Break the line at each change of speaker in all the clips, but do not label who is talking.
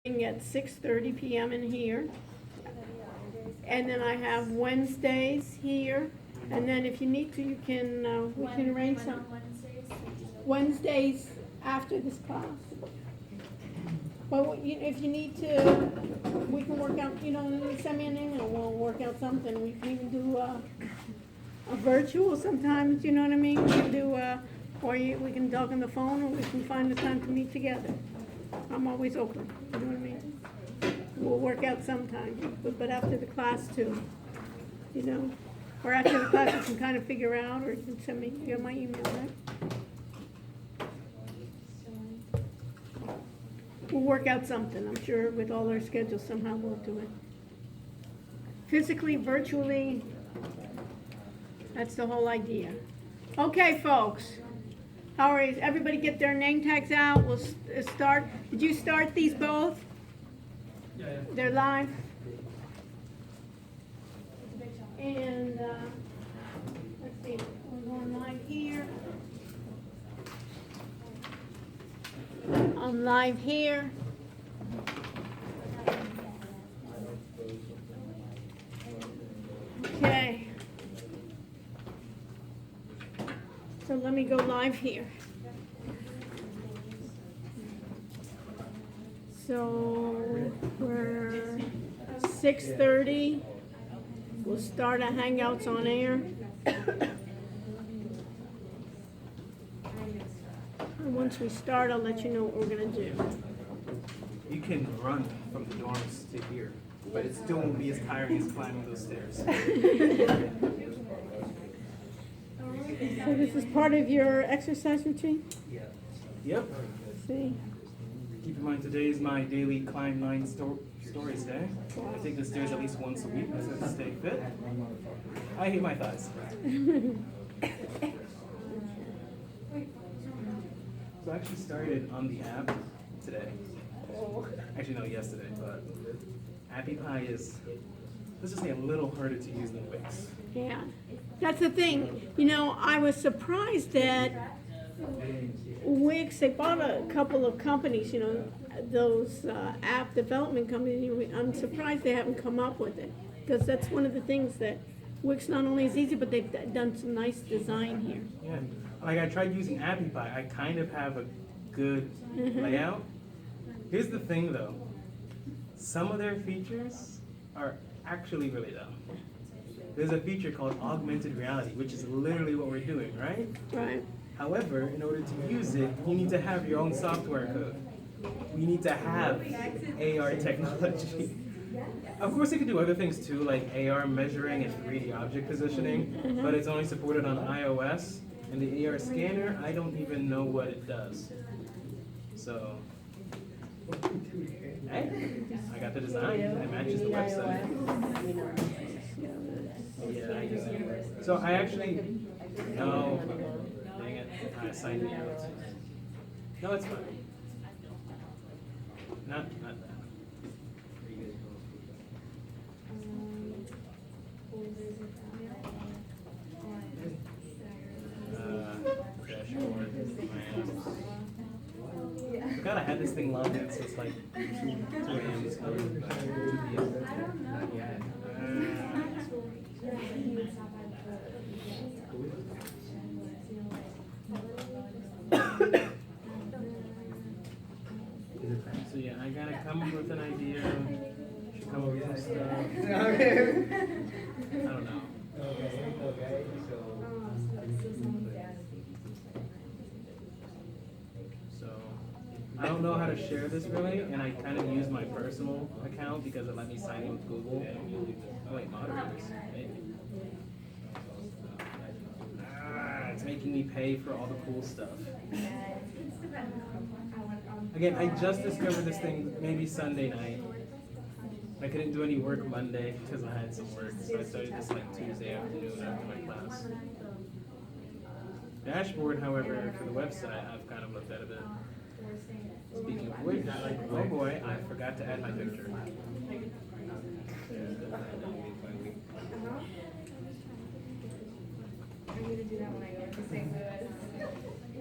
At 6:30 p.m. in here. And then I have Wednesdays here. And then if you need to, you can, we can arrange some. Wednesdays after this class. But if you need to, we can work out, send me an email, we'll work out something. We can even do a virtual sometimes, you know what I mean? We can do, we can talk on the phone, or we can find the time to meet together. I'm always open, you know what I mean? We'll work out sometime, but after the class too, or after the class you can kind of figure out, or you can send me, you have my email, right? We'll work out something, I'm sure with all our schedules somehow we'll do it. Physically, virtually, that's the whole idea. Okay, folks. All right, everybody get their name tags out. We'll start. Did you start these both?
Yeah.
They're live. And let's see, we're going live here. I'm live here. Okay. So let me go live here. So we're 6:30. We'll start our Hangouts on air. And once we start, I'll let you know what we're going to do.
You can run from the dorms to here, but it still won't be as tiring as climbing those stairs.
So this is part of your exercise routine?
Yep.
Let's see.
Keep in mind, today is my daily climb 9 stories day. I take the stairs at least once a week to stay fit. I hate my thighs. So I actually started on the app today. Actually, no, yesterday, but AppyPie is, let's just say, a little harder to use than Wix.
Yeah, that's the thing. I was surprised that Wix, they bought a couple of companies, those app development companies. I'm surprised they haven't come up with it, because that's one of the things that Wix not only is easy, but they've done some nice design here.
Yeah, like I tried using AppyPie. I kind of have a good layout. Here's the thing though, some of their features are actually really dumb. There's a feature called augmented reality, which is literally what we're doing, right?
Right.
However, in order to use it, you need to have your own software code. You need to have AR technology. Of course, you can do other things too, like AR measuring and 3D object positioning, but it's only supported on iOS. And the AR scanner, I don't even know what it does. So, hey, I got the design. It matches the website. Yeah. So I actually, no, dang it, I signed me out. No, it's fine. Not that. Dashboard, I forgot I had this thing logged in since like 2 a.m. this morning. So yeah, I gotta come up with an idea. Should come up with some stuff. I don't know. So I don't know how to share this really, and I kind of use my personal account because it let me sign in with Google. Oh wait, moderators, maybe. It's making me pay for all the cool stuff. Again, I just discovered this thing maybe Sunday night. I couldn't do any work Monday because I had some work, so I started this like Tuesday afternoon after my class. Dashboard, however, for the website, I've kind of looked at a bit. Speaking of which, oh boy, I forgot to add my picture.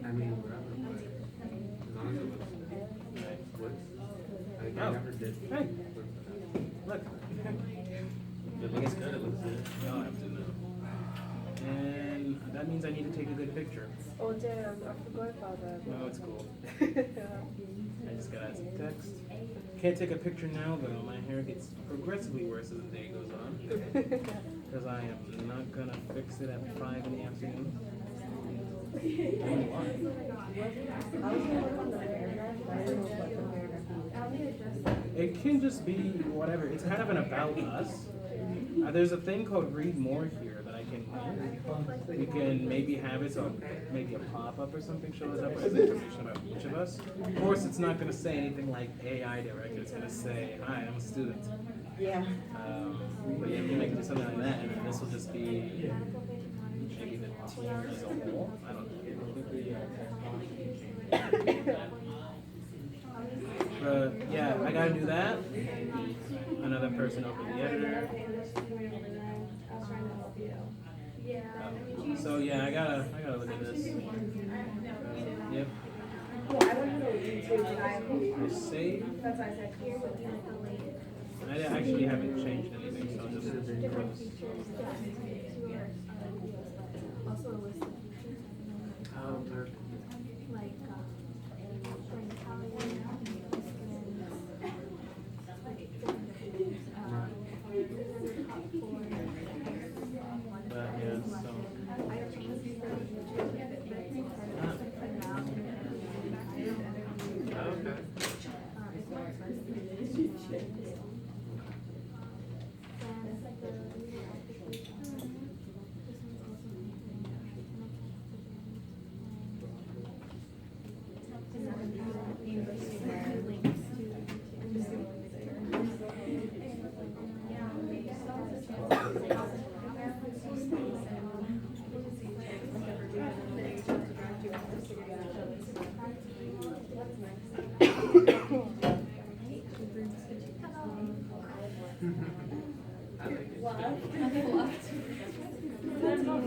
I mean, whatever, but as long as it looks nice.
Oh.
did.
Hey, look.
It looks good, it looks good.
Y'all have to know. And that means I need to take a good picture.
Oh damn, I forgot about that.
No, it's cool.
Yeah.
I just gotta add some text. Can't take a picture now though. My hair gets progressively worse as the day goes on. Because I am not gonna fix it at 5 in the afternoon.
I was gonna work on the paragraph, but I don't know what the paragraph is.
It can just be whatever. It's kind of an about us. There's a thing called read more here that I can. We can maybe have it so maybe a pop-up or something shows up with information about each of us. Of course, it's not going to say anything like AI director. It's going to say, "Hi, I'm a student."
Yeah.
But yeah, we can make it do something like that, and then this will just be maybe the team as a whole. I don't know. But yeah, I gotta do that. Another person open the editor. So yeah, I gotta look at this. Yep.
Well, I don't know YouTube, but I
Save.
that's why I said here would be like
I actually haven't changed anything, so I'll just
different
close.
features to our videos, but also a list of features.
Oh, perfect.
Like, like how it is, like different foods, top four.
But yeah, so.
I changed the features a bit, but it's
Okay.
it's more expensive.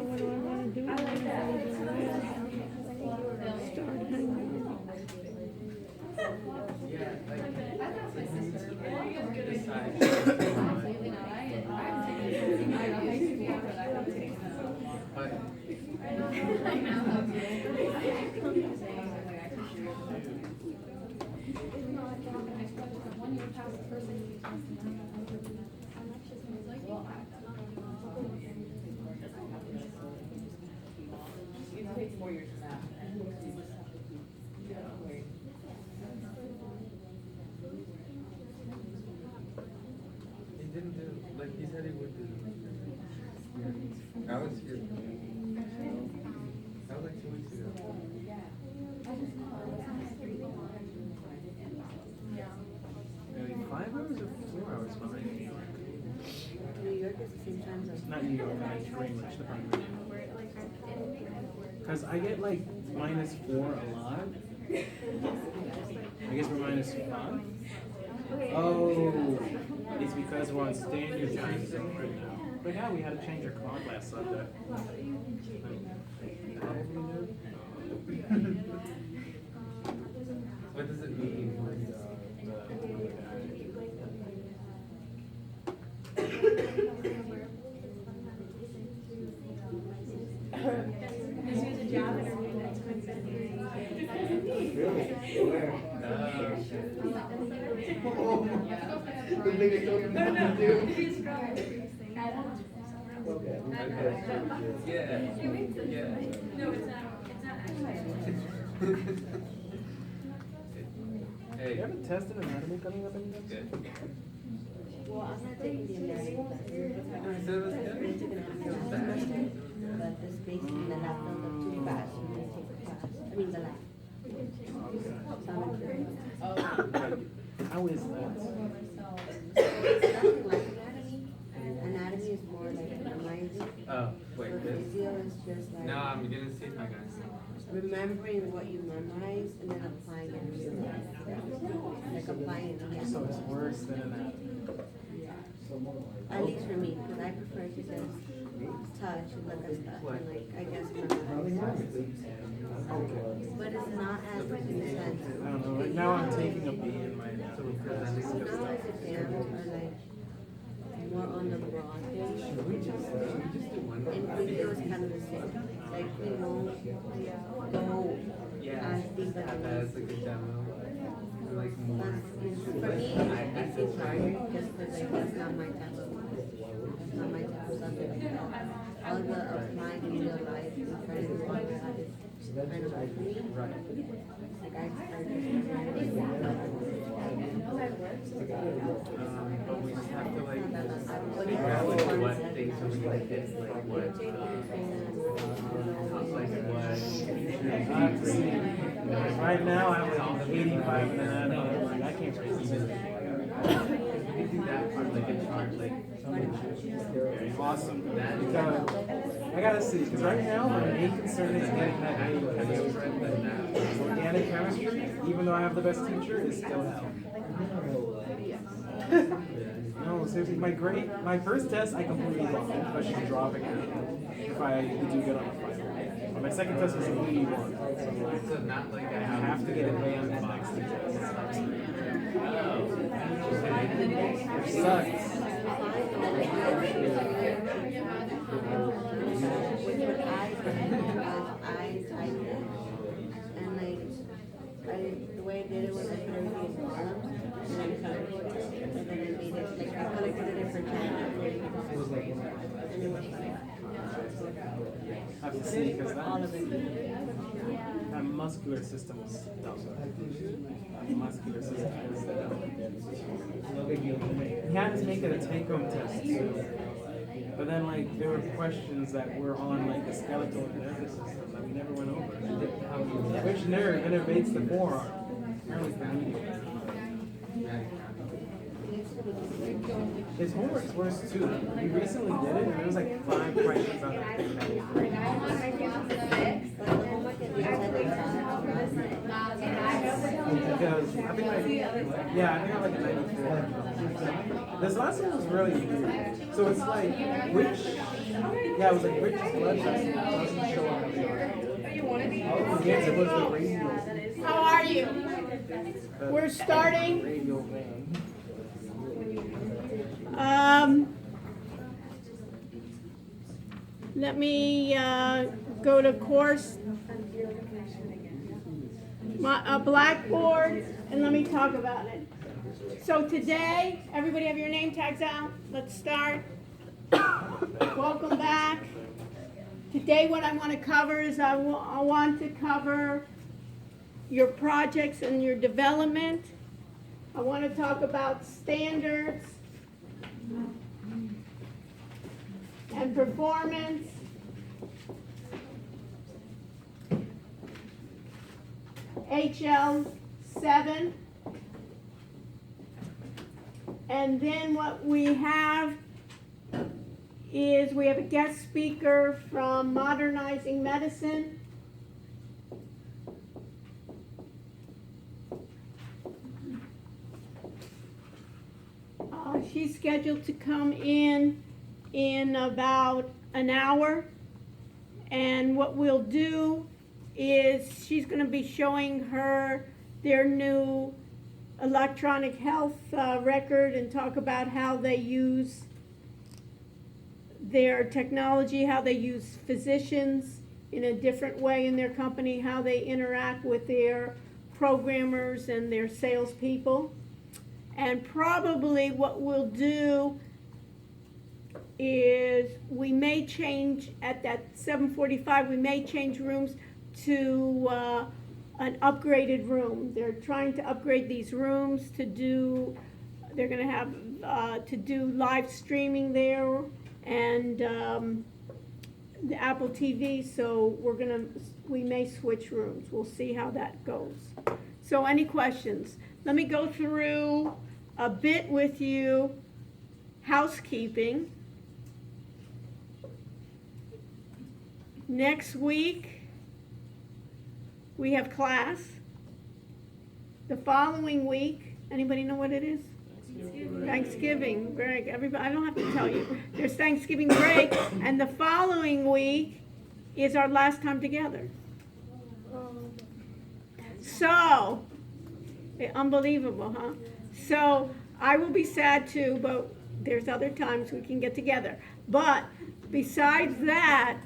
What do I wanna do? Start hanging.
it takes 4 years than that.
He didn't do, like he said he would do. Yeah. I was here. That was like 2 weeks ago.
Maybe 5 hours or 4 hours behind New York.
New York is the same time zone.
Not New York, I meant Greenwich, the Greenwich. Because I get like -4 a lot. I guess we're -5. Oh, it's because we're on standard time zone right now. But yeah, we had to change our clock last Sunday.
What does it mean?
This was a job interview next Wednesday.
Yeah.
No, it's not actually.
Do you have a test in anatomy coming up anytime soon?
Good.
Well, I'm not taking the anatomy class.
So it was good.
We're taking it after the semester, but this basically the lab filled up too fast. We're gonna take the class. I mean the lab.
How is that?
It's nothing like anatomy. Anatomy is more like memorizing.
Oh, wait,
But
this?
physio is just like
No, I'm gonna see my guys.
remembering what you memorized and then applying it in real life. Like applying it in
So
real
it's worse than anatomy.
At least for me, because I prefer to just touch and look at stuff and like, I guess memorize. But it's not as intense.
I don't know. Right now I'm taking a B in my
Now his exams are like more on the broad base. And video is kind of the same. Like we won't go as deep as
That's like a demo. Like more.
for me, it seems harder just because like that's not my type of subject. All the applying in real life and trying to work that is kind of hard for me. Like I
But we just have to like
But
figure out like what things are we gonna hit, like what,
Right now I'm like 85 and then I'm like, I can't raise this.
we can do that part like in charge, like.
Awesome. Because I gotta see, because right now my main concern is getting that A in chemistry. Organic chemistry, even though I have the best teacher, is still hell. No, seriously, my first test I completely lost, especially dropping out if I do good on the final. My second test was an 81.
So not like I
I
have
have to get an A on the next two tests. Which sucks.
Which what I typed it, and like the way I did it was I put everything in columns, and then colored it, and then I made it like I collected it in different channels, and it was like
I have to see, because
all of it.
that muscular system is dumb. That muscular system is dumb. He had to make it a take-home test too. But then like there were questions that were on like the skeletal nervous system that we never went over. Which nerve innervates the forearm? Apparently it's the medial. His homework's worse too. We recently did it and there was like 5 questions on that thing that was great.
But the homework is
Because I think I got like a 94. This last one was really weird. So it's like it was like which blood vessel doesn't show up on the artery. The answer was the radial.
How are you? We're starting.
Radial vein.
Let me go to course, a blackboard, and let me talk about it. So today, everybody have your name tags out. Let's start. Welcome back. Today what I want to cover is I want to cover your projects and your development. I want to talk about standards and performance. HL7. And then what we have is we have a guest speaker from Modernizing Medicine. She's scheduled to come in about an hour. And what we'll do is she's going to be showing her their new electronic health record and talk about how they use their technology, how they use physicians in a different way in their company, how they interact with their programmers and their salespeople. And probably what we'll do is we may change at that 7:45, we may change rooms to an upgraded room. They're trying to upgrade these rooms to do, they're going to have to do live streaming there and the Apple TV, so we may switch rooms. We'll see how that goes. So any questions? Let me go through a bit with you, housekeeping. Next week, we have class. The following week, anybody know what it is? Thanksgiving break, everybody, I don't have to tell you. There's Thanksgiving break, and the following week is our last time together. So, unbelievable, huh? So, I will be sad too, but there's other times we can get together. But besides that,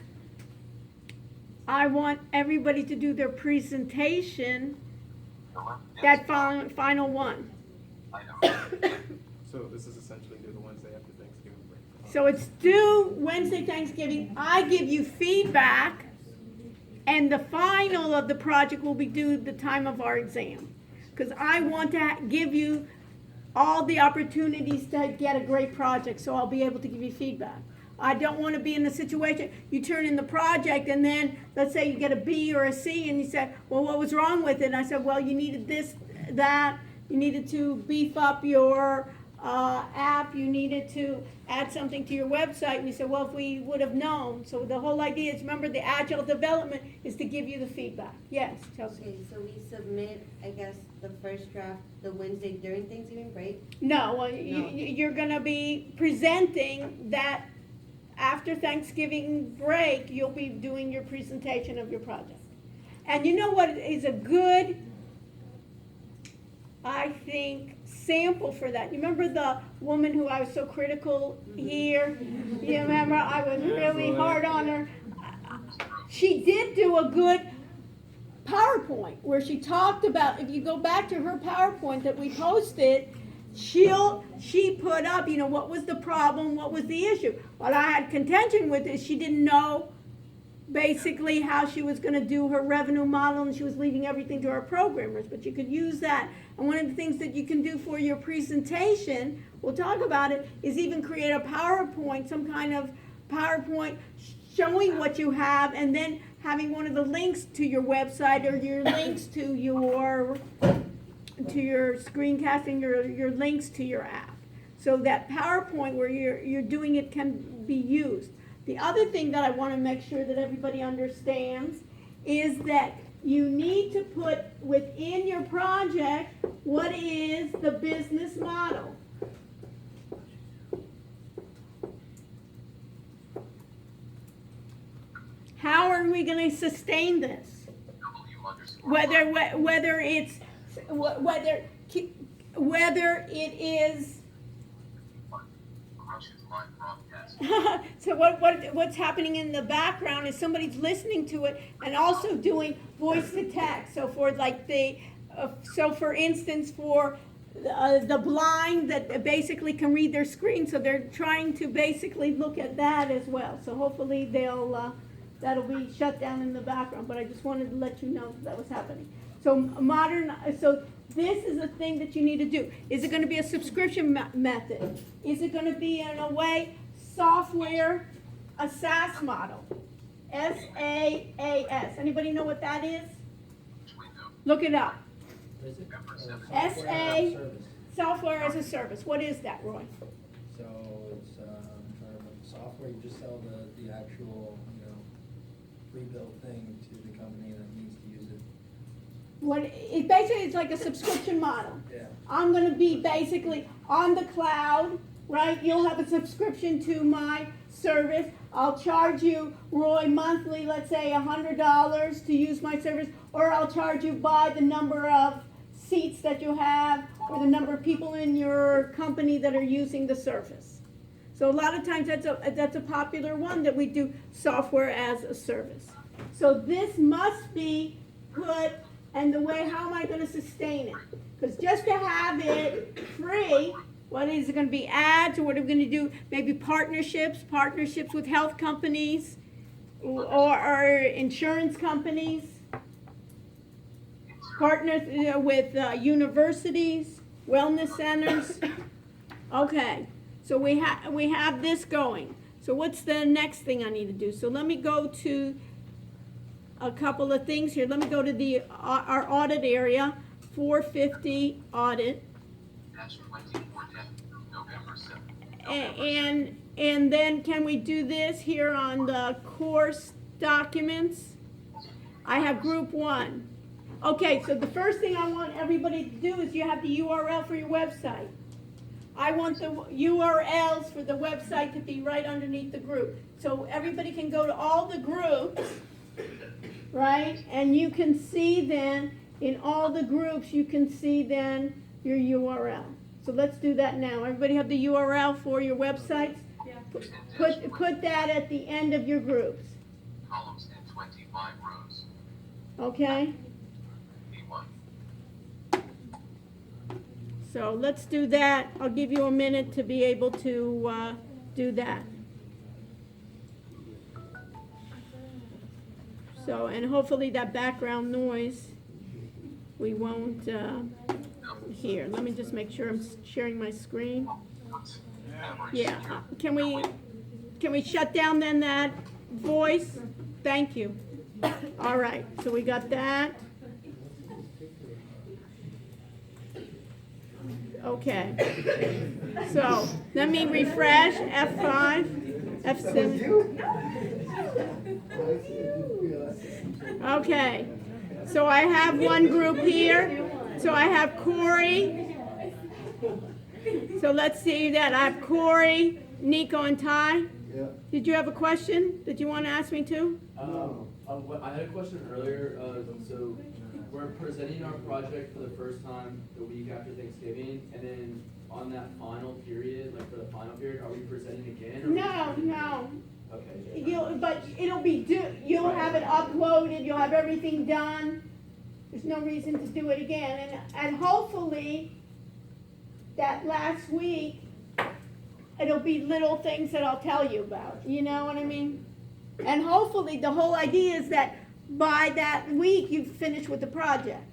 I want everybody to do their presentation, that final one.
So this is essentially due the Wednesday after Thanksgiving break.
So it's due Wednesday, Thanksgiving. I give you feedback, and the final of the project will be due the time of our exam. Because I want to give you all the opportunities to get a great project, so I'll be able to give you feedback. I don't want to be in a situation, you turn in the project, and then, let's say you get a B or a C, and you say, well, what was wrong with it? And I said, well, you needed this, that, you needed to beef up your app, you needed to add something to your website, and you said, well, if we would have known. So the whole idea is, remember, the agile development is to give you the feedback. Yes, Chelsea?
Okay, so we submit, I guess, the first draft the Wednesday during Thanksgiving break?
No, well, you're gonna be presenting that after Thanksgiving break, you'll be doing your presentation of your project. And you know what is a good, I think, sample for that? You remember the woman who I was so critical here? You remember I was really hard on her? She did do a good PowerPoint where she talked about, if you go back to her PowerPoint that we posted, she put up, what was the problem, what was the issue. What I had contention with is she didn't know basically how she was going to do her revenue model, and she was leaving everything to our programmers, but you could use that. And one of the things that you can do for your presentation, we'll talk about it, is even create a PowerPoint, some kind of PowerPoint showing what you have, and then having one of the links to your website or your links to your screencasting, your links to your app. So that PowerPoint where you're doing it can be used. The other thing that I want to make sure that everybody understands is that you need to put within your project what is the business model. How are we going to sustain this? Whether it is so what's happening in the background is somebody's listening to it and also doing voice to text. So for for instance, for the blind that basically can read their screen, so they're trying to basically look at that as well. So hopefully that'll be shut down in the background. But I just wanted to let you know that was happening. So this is a thing that you need to do. Is it going to be a subscription method? Is it going to be, in a way, software, a SaaS model? SaaS. Anybody know what that is? Look it up. SA, software as a service. What is that, Roy?
So it's software, you just sell the actual, pre-built thing to the company that needs to use it.
Basically it's like a subscription model.
Yeah.
I'm going to be basically on the cloud, right? You'll have a subscription to my service. I'll charge you, Roy, monthly, let's say $100 to use my service, or I'll charge you by the number of seats that you have or the number of people in your company that are using the service. So a lot of times that's a popular one that we do, software as a service. So this must be put, and the way, how am I going to sustain it? Because just to have it free, what is it going to be, ads, or what are we going to do? Maybe partnerships with health companies or insurance companies, partners with universities, wellness centers. Okay, so we have this going. So what's the next thing I need to do? So let me go to a couple of things here. Let me go to our audit area, 450 audit. And then can we do this here on the course documents? I have group 1. Okay, so the first thing I want everybody to do is you have the URL for your website. I want the URLs for the website to be right underneath the group. So everybody can go to all the groups, right? And you can see then, in all the groups, you can see then your URL. So let's do that now. Everybody have the URL for your websites?
Yeah.
Put that at the end of your groups,
Columns in 25 rows.
okay?
B1.
So let's do that. I'll give you a minute to be able to do that. So, and hopefully that background noise, we won't hear. Let me just make sure I'm sharing my screen.
Average
Yeah,
secure.
can we shut down then that voice? Thank you. All right, so we got that. Okay. So, let me refresh, F5, F7. Okay, so I have one group here. So I have Corey. So let's see that. I have Corey, Nico, and Ty.
Yeah.
Did you have a question that you want to ask me too?
I had a question earlier. So we're presenting our project for the first time the week after Thanksgiving, and then on that final period, like for the final period, are we presenting again? Or
No.
Okay.
But it'll be you'll have it uploaded. You'll have everything done. There's no reason to do it again. And hopefully that last week it'll be little things that I'll tell you about. You know what I mean? And hopefully the whole idea is that by that week you've finished with the project.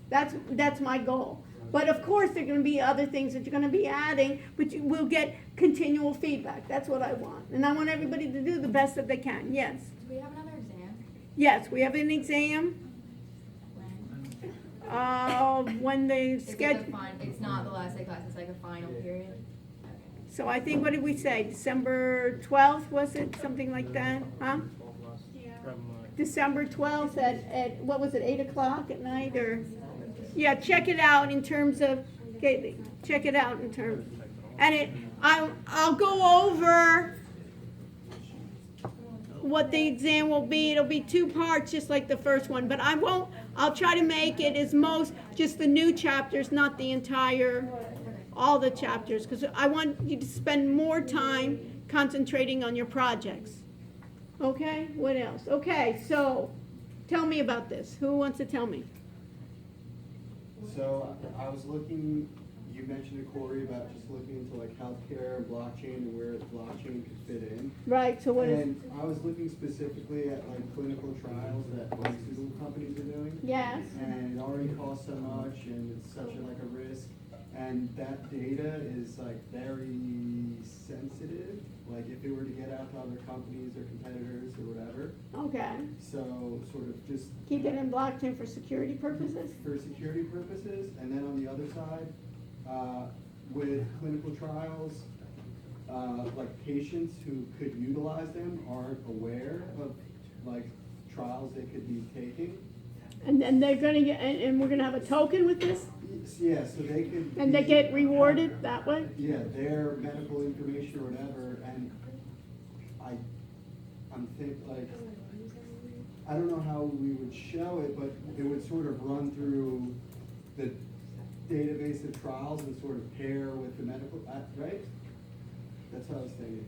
That's my goal. But of course there are going to be other things that you're going to be adding, but you will get continual feedback. That's what I want. And I want everybody to do the best that they can. Yes.
Do we have another exam?
Yes, we have an exam. When they
Is it
schedule.
the it's not the last day class, it's like a final period? Okay.
So I think, what did we say? December 12th, was it? Something like that? Huh? December 12th at what was it, 8 o'clock at night or? Yeah, check it out in terms of, okay, check it out in terms, and I'll go over what the exam will be. It'll be 2 parts, just like the first one, but I'll try to make it as most, just the new chapters, not the entire, all the chapters, because I want you to spend more time concentrating on your projects. Okay, what else? Okay, so, tell me about this. Who wants to tell me?
So I was looking, you mentioned to Corey about just looking into like healthcare and blockchain and where blockchain could fit in.
Right, so what is,
And I was looking specifically at like clinical trials that pharmaceutical companies are doing.
yes,
And it already costs so much and it's such a risk. And that data is like very sensitive, like if it were to get out to other companies or competitors or whatever.
okay.
So sort of just
Keep it in blockchain for security purposes?
for security purposes, and then on the other side, with clinical trials, like patients who could utilize them aren't aware of like trials they could be taking.
And then they're gonna get, and we're gonna have a token with this?
Yeah, so they could.
And they get rewarded that way?
Yeah, their medical information or whatever, and I'm like, I don't know how we would show it, but it would sort of run through the database of trials and sort of pair with the medical, right? That's what I was thinking.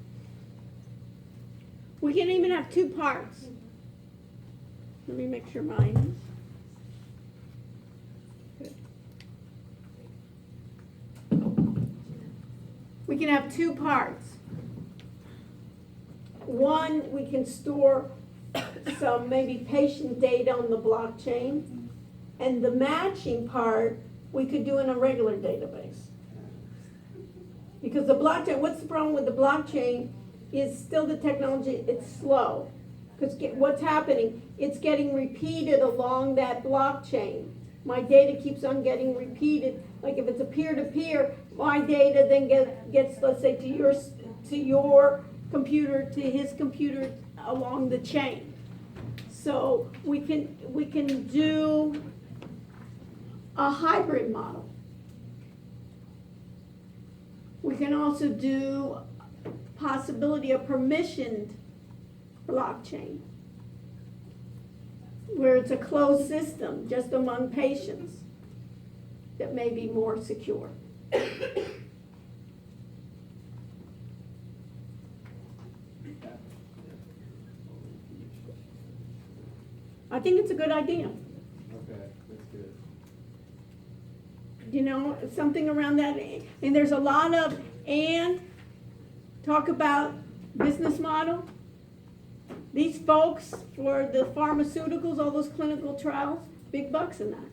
We can even have 2 parts. Let me make sure mine. Good. We can have 2 parts. One, we can store some maybe patient data on the blockchain, and the matching part we could do in a regular database. Because the blockchain, what's the problem with the blockchain is still the technology, it's slow. Because what's happening, it's getting repeated along that blockchain. My data keeps on getting repeated. Like if it's a peer-to-peer, my data then gets, let's say, to your computer, to his computer along the chain. So we can do a hybrid model. We can also do possibility of permissioned blockchain, where it's a closed system just among patients that may be more secure. I think it's a good idea.
Okay, that's good.
You know, something around that. And there's a lot of, and talk about business model. These folks for the pharmaceuticals, all those clinical trials, big bucks in that.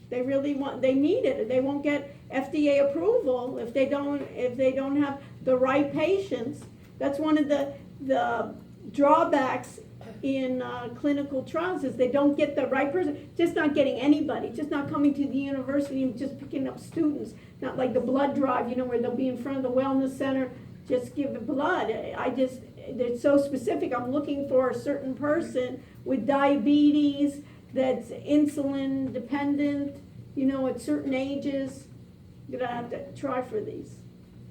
They really want, they need it. They won't get FDA approval if they don't have the right patients. That's one of the drawbacks in clinical trials is they don't get the right person, just not getting anybody, just not coming to the university and just picking up students, not like the blood drive, you know, where they'll be in front of the wellness center, just give the blood. It's so specific. I'm looking for a certain person with diabetes that's insulin dependent, you know, at certain ages. You're gonna have to try for these.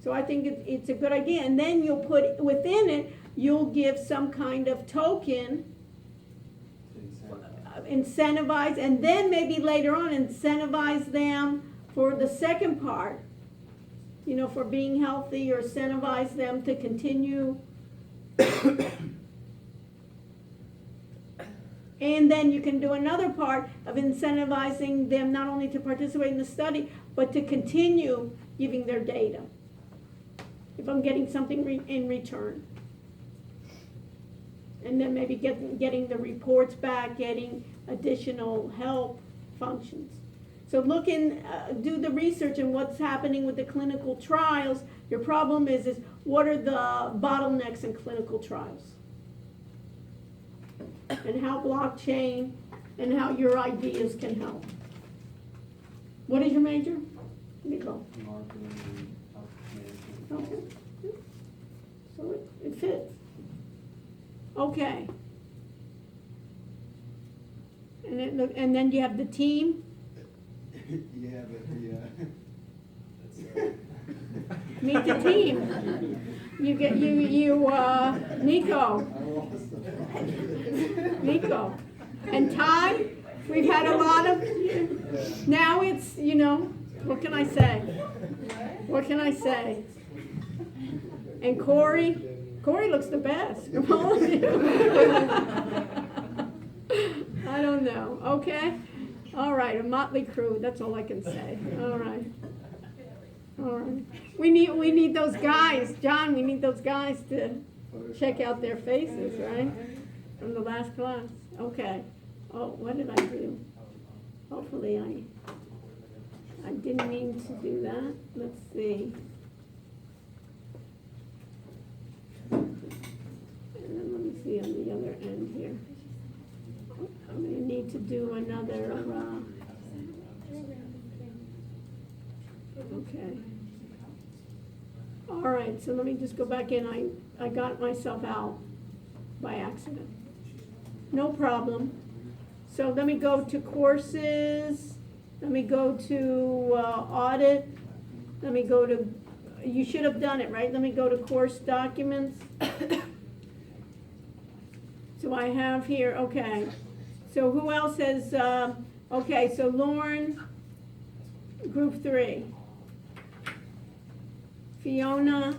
So I think it's a good idea. And then you'll put within it, you'll give some kind of token, incentivize, and then maybe later on incentivize them for the second part, you know, for being healthy, or incentivize them to continue. And then you can do another part of incentivizing them not only to participate in the study, but to continue giving their data, if I'm getting something in return. And then maybe getting the reports back, getting additional help functions. So look do the research in what's happening with the clinical trials. Your problem is what are the bottlenecks in clinical trials? And how blockchain and how your ideas can help. What is your major? Nicole.
Marketing and health management.
Okay. So it fits. Okay. And then you have the team.
Yeah, but
Meet the team. You get Nico. Nico. And Ty, we've had a lot of, now it's, you know, what can I say? What can I say? And Corey looks the best. I don't know, okay? All right, a motley crew, that's all I can say. All right. All right. We need those guys, John, we need those guys to check out their faces, right? From the last class. Okay. Oh, what did I do? Hopefully I didn't mean to do that. Let's see. And then let me see on the other end here. I'm going to need to do another, okay. All right, so let me just go back in. I got myself out by accident. No problem. So let me go to courses. Let me go to audit. Let me go to, you should have done it, right? Let me go to course documents. So I have here, okay. So who else has, okay, so Lauren, group 3. Fiona,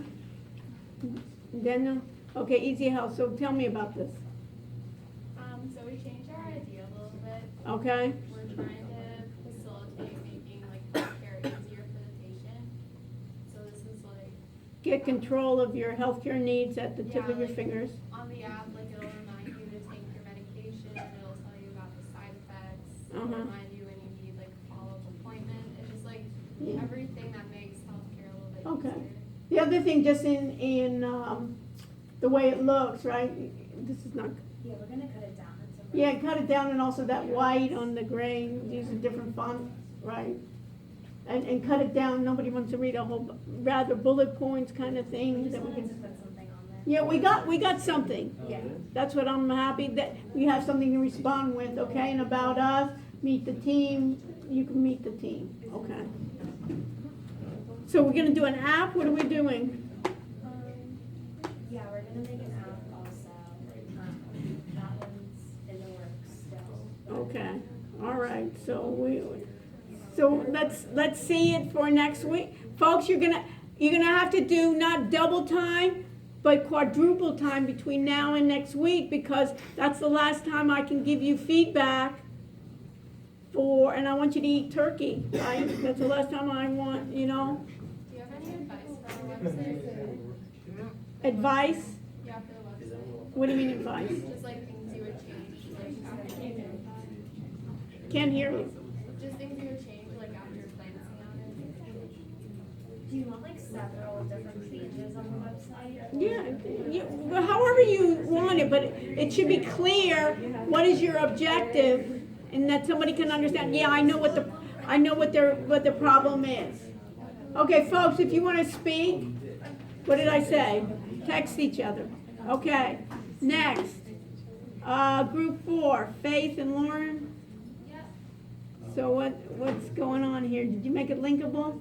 Daniel, okay, Easy Health, so tell me about this.
So we changed our idea a little bit.
Okay,
We're trying to facilitate making like healthcare easier for the patient. So this is like
get control of your healthcare needs at the tip of your
like,
fingers.
on the app, like it'll remind you to take your medication, it'll tell you about the side effects, it'll
Uh-huh.
remind you when you need like a follow-up appointment. It's just like
Yeah.
everything that makes healthcare a little bit
Okay.
easier.
The other thing, just in the way it looks, right? This is not,
Yeah, we're gonna cut it down.
yeah, cut it down, and also that white on the gray, use a different font, right? And cut it down, nobody wants to read a whole, rather bullet points kind of
We
thing
just
that we
wanted to
can.
put something on there.
Yeah, we got something.
Yeah.
That's what I'm happy that we have something to respond with, okay? And about us, meet the team, you can meet the team, okay? So we're gonna do an app, what are we doing?
Yeah, we're gonna make an app also. That one's in the works still.
Okay, all right, so let's see it for next week. Folks, you're gonna have to do not double time, but quadruple time between now and next week, because that's the last time I can give you feedback and I want you to eat turkey, right? That's the last time I want,
Do you have any advice for our website?
advice.
Yeah, for the website.
What do you mean advice?
Just like things you would change, like after you
Can't hear you.
just things you would change, like after you're glancing at it.
Do you want like several different pages on the website?
Well, however you want it, but it should be clear what is your objective, and that somebody can understand. Yeah, I know what the problem is. Okay, folks, if you want to speak, what did I say? Text each other. Okay, next, group 4, Faith and Lauren.
Yep.
So what's going on here? Did you make it linkable?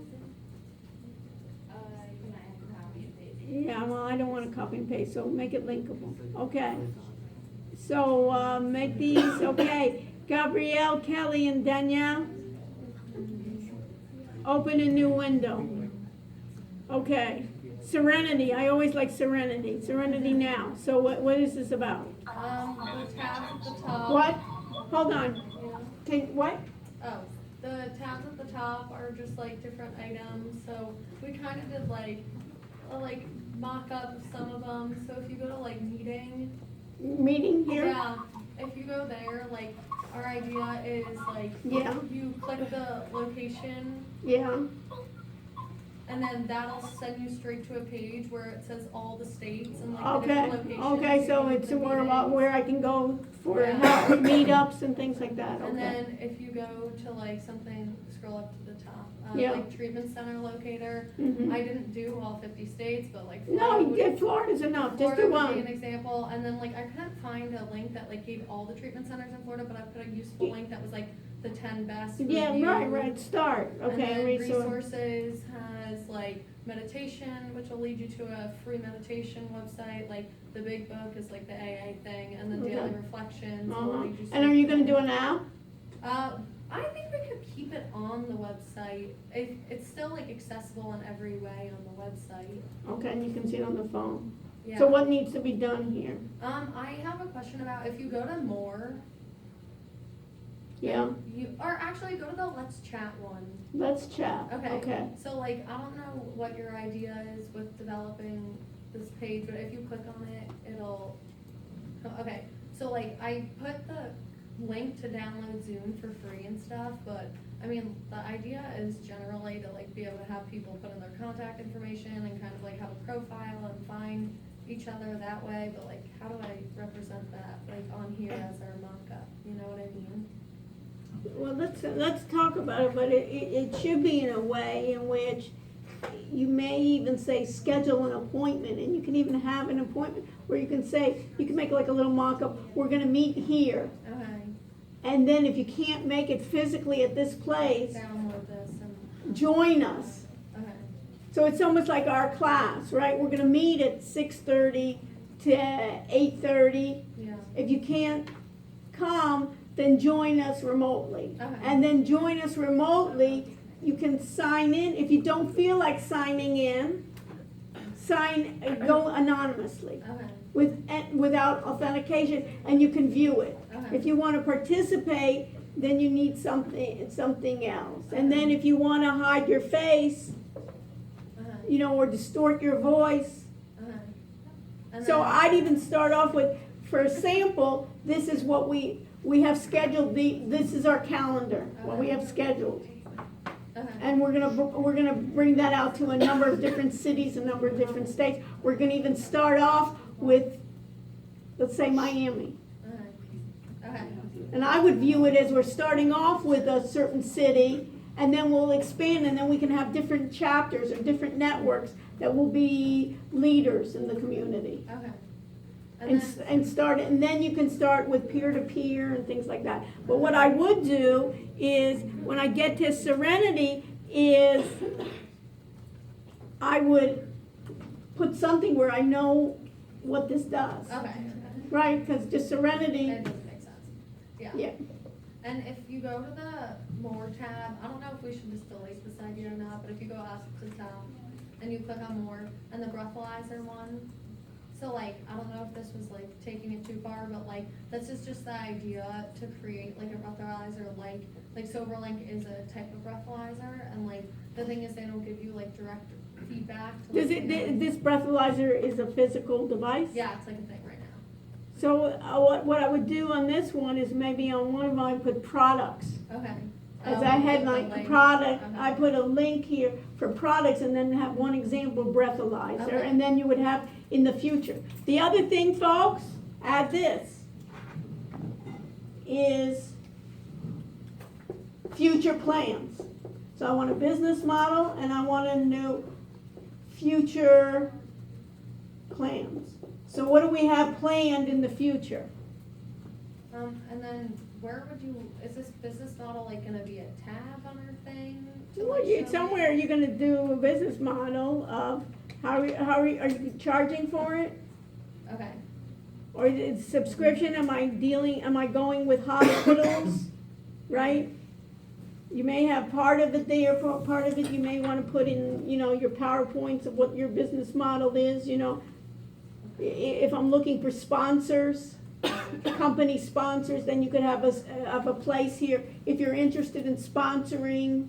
You might have to copy and paste.
Yeah, well, I don't want to copy and paste, so make it linkable. Okay. So, make these, okay. Gabrielle, Kelly, and Danielle. Open a new window. Okay. Serenity, I always like Serenity. Serenity now. So what is this about?
The tabs at the top.
What? Hold on.
Yeah.
What?
Oh, the tabs at the top are just like different items, so we kind of did like a mock-up of some of them. So if you go to like meeting,
Meeting here?
yeah, if you go there, like our idea is like
Yeah.
you click the location
Yeah.
and then that'll send you straight to a page where it says all the states and like the
Okay.
different locations.
Okay, so
you
it's
can
where
meetings.
I can go for
Yeah.
meetups and things like that.
And
Okay.
then if you go to like something, scroll up to the top,
Yeah.
like treatment center locator.
Mhm.
I didn't do all 50 states, but like
No,
Florida
you
would-
did. Florida's enough. Just
Florida
do
would be an
one.
example, and then like I couldn't find a link that like gave all the treatment centers in Florida, but I put a useful link that was like the 10 best.
Yeah,
reviewed.
right. Start.
And
Okay,
then
resource.
resources has like meditation, which will lead you to a free meditation website. Like the big book is like the AA thing, and then
Okay.
daily reflections will
Uh-huh.
lead you.
And are you gonna do an app?
I think we could keep it on the website. It's still like accessible in every way on the website.
Okay, and you can see it on the phone.
Yeah.
So what needs to be done here?
I have a question about if you go to more,
Yeah,
or actually go to the Let's Chat one.
let's chat.
Okay.
Okay.
So like, I don't know what your idea is with developing this page, but if you click on it, it'll, okay. So like, I put the link to download Zoom for free and stuff, but I mean, the idea is generally to like be able to have people put in their contact information and kind of like have a profile and find each other that way, but like, how do I represent that like on here as our mock-up, you know what I mean?
Well, let's talk about it, but it should be in a way in which you may even say schedule an appointment, and you can even have an appointment where you can say, you can make like a little mock-up, we're gonna meet here.
Okay,
And then if you can't make it physically at this place,
download this and,
join us.
okay,
So it's almost like our class, right? We're gonna meet at 6:30 to 8:30.
yeah,
If you can't come, then join us remotely.
Okay.
And then join us remotely, you can sign in. If you don't feel like signing in, go anonymously
okay,
without authentication, and you can view it.
okay.
If you want to participate, then you need something else. And then if you want to hide your face,
Okay,
or distort your voice.
okay. And
So
then-
I'd even start off with, for a sample, this is what we have scheduled, this is our calendar, what we have scheduled.
Okay,
And we're gonna bring that out to a number of different cities, a number of different states. We're gonna even start off with, let's say, Miami.
okay, okay,
And I would view it as we're starting off with a certain city, and then we'll expand, and then we can have different chapters or different networks that will be leaders in the community.
okay.
And then you can start with peer-to-peer and things like that. But what I would do is, when I get to Serenity, is I would put something where I know what this does,
Okay.
right? Because just Serenity,
It doesn't make sense. Yeah.
yeah,
And if you go to the more tab, I don't know if we should just delete this idea or not, but if you go ask to town and you click on more and the breathalyzer one, so like, I don't know if this was like taking it too far, but like, this is just the idea to create like a breathalyzer, like SoberLink is a type of breathalyzer, and like, the thing is they don't give you like direct feedback. To,
does
like,
it,
you know-
this breathalyzer is a physical device?
Yeah, it's like a thing right now.
So what I would do on this one is maybe on one of them I put products.
Okay.
As
Oh,
a
with the
headline,
link.
product,
Okay.
I put a link here for products and then have one example breathalyzer,
Okay.
and then you would have in the future. The other thing, folks, add this, is future plans. So I want a business model and I want a new future plans. So what do we have planned in the future?
And then where would you, is this business model like gonna be a tab on our thing? to,
Well,
like, show
somewhere
me?
you're gonna do a business model of are you charging for it?
Okay,
Or is it subscription, am I going with hospitals, right? You may have part of it there, part of it you may wanna put in, your PowerPoints of what your business model is, If I'm looking for sponsors, company sponsors, then you could have a place here. If you're interested in sponsoring,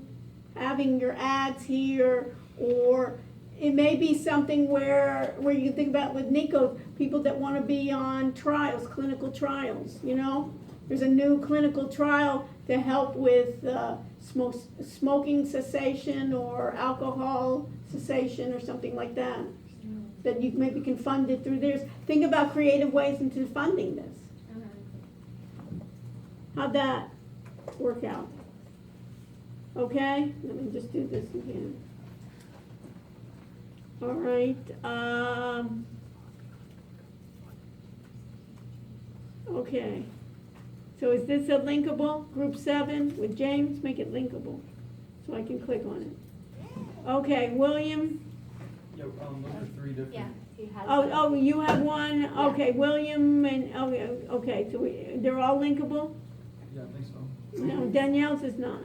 having your ads here, or it may be something where you think about with Nico, people that wanna be on trials, clinical trials, There's a new clinical trial to help with, smoking cessation or alcohol cessation or something like that. That you maybe can fund it through theirs. Think about creative ways into funding this.
okay.
How'd that work out? Okay, let me just do this again. All right, okay. So is this a linkable, group 7 with James? Make it linkable, so I can click on it. Okay, William,
Yep, those are three different.
Yeah, he has.
oh, you have one, okay, William and, okay, so they're all linkable?
Yeah, I think so.
No, Danielle's is not.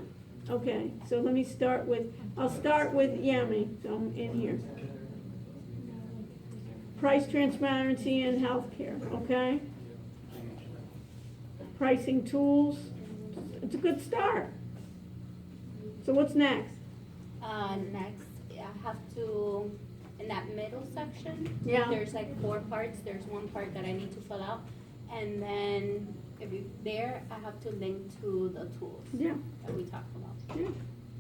Okay, so let me start with, I'll start with Yami, so I'm in here. Price transparency in healthcare, okay? Pricing tools, it's a good start. So what's next?
Next, I have to, in that middle section,
Yeah.
there's like 4 parts, there's one part that I need to fill out, and then I have to link to the tools
Yeah,
that we talked about.
yeah.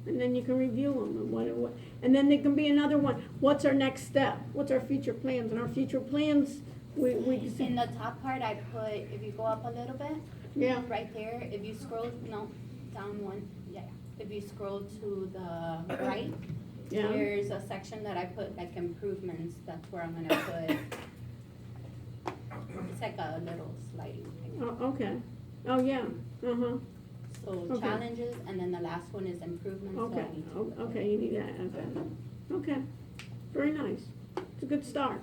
And then you can review them and what, and then there can be another one. What's our next step? What's our future plans? And our future plans, we just,
In the top part, I put, if you go up a little bit,
yeah,
right there, if you scroll, no, down one, yeah. If you scroll to the right,
yeah.
there's a section that I put like improvements, that's where I'm gonna put, it's like a little sliding thing.
Oh, okay. Oh, yeah, uh-huh.
So
Okay.
challenges, and then the last one is improvements. so
Okay,
I need to-
okay, you need that, okay. Okay, very nice. It's a good start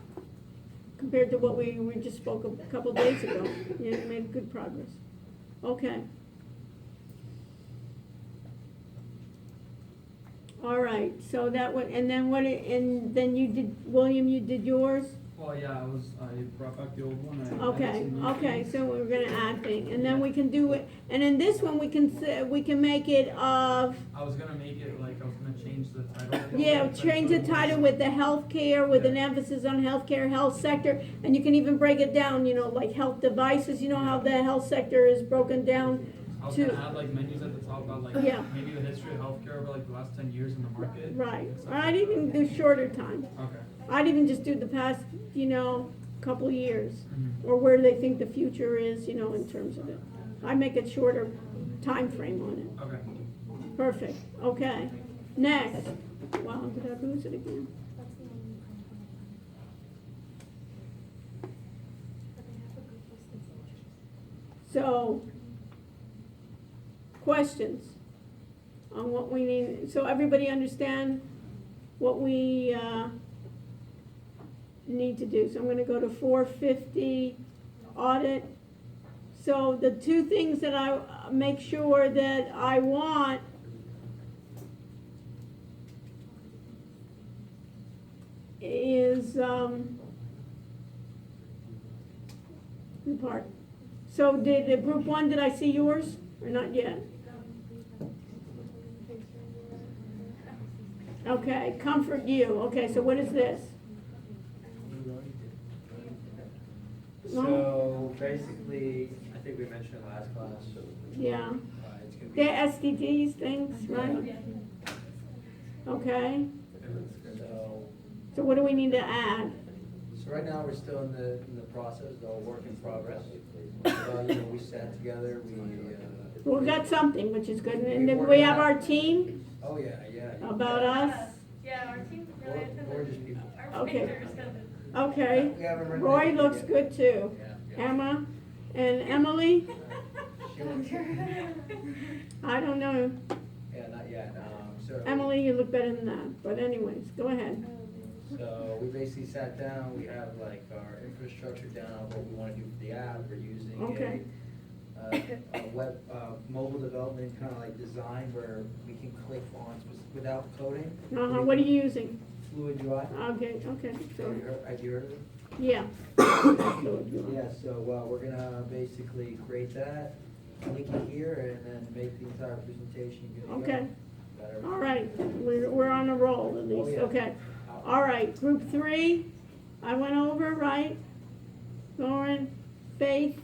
compared to what we just spoke a couple days ago. You made good progress. Okay. All right, so that one, and then and then you did, William, you did yours?
Well, yeah, I brought back the old one. I added
Okay,
some new
okay,
things.
so we're gonna add thing, and then we can do it, and in this one, we can make it of,
I was gonna make it like, I was gonna change the title.
yeah, change the title with the healthcare, with an emphasis on healthcare, health sector, and you can even break it down, like health devices, you know how the health sector is broken down
I was
to,
gonna add like menus at the top about like
Yeah.
maybe the history of healthcare over like the last 10 years in the market.
right,
Stuff
I'd
like
even
that.
do shorter time.
Okay.
I'd even just do the past, couple years,
Mhm.
or where they think the future is, in terms of it. I'd make it shorter time frame on it.
Okay.
Perfect, okay. Next, wow, did I lose it again?
That's the one you can But they have a good list of
So, questions on what we need, so everybody understand what we, need to do. So I'm gonna go to 450 audit. So the two things that I make sure that I want is, the part. So did the group one, did I see yours or not yet? Okay, comfort you. Okay, so what is this?
So basically, I think we mentioned last class, so.
Yeah.
It's gonna
The
be.
SDGs things, right? Okay, so what do we need to add?
So right now, we're still in the process, the work in progress. We sat together,
Well, we got something, which is good, and then we have our team
Oh, yeah.
about us.
Yeah, our team's
Gorgeous people.
Okay. Okay,
We haven't written
Roy
anything
looks
yet.
good too.
Yeah.
Emma and Emily,
She looks-
I don't know.
Yeah, not yet, so.
Emily, you look better than that, but anyways, go ahead.
So we basically sat down, we have like our infrastructure down, what we wanna do for the app, we're using
Okay.
a web, mobile development kind of like design where we can click on without coding.
Uh-huh, what are you using?
Fluid UI.
Okay, so,
Have you heard of it?
yeah.
Yeah, so, we're gonna basically create that, link it here, and then make the entire presentation good to go.
Okay.
Got everything.
All right, we're on a roll at least,
yeah.
okay. All right, group 3, I went over, right? Lauren, Faith,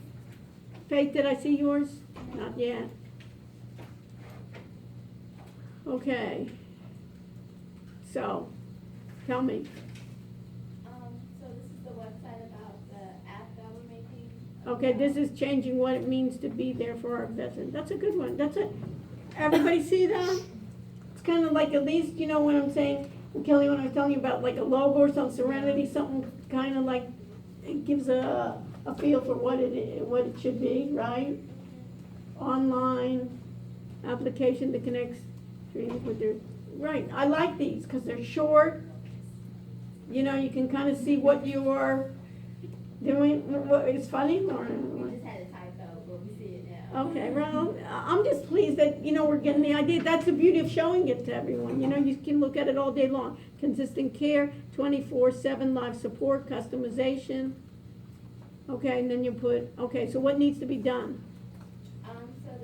did I see yours? Not yet. Okay. So, tell me.
So this is the website about the app that we're making.
Okay, this is changing what it means to be there for our veterans. That's a good one. That's it. Everybody see that? It's kind of like, at least, you know what I'm saying, Kelly, when I was telling you about like a logo or some Serenity, something kind of like, it gives a feel for what it should be, right? Online application that connects streams with their, right, I like these because they're short. You know, you can kind of see what you are doing. It's funny, Lauren.
We just had a typo, but we see it now.
Okay, well, I'm just pleased that, we're getting the idea. That's the beauty of showing it to everyone. You can look at it all day long. Consistent care, 24/7 live support, customization. Okay, and then you put, okay, so what needs to be done?
So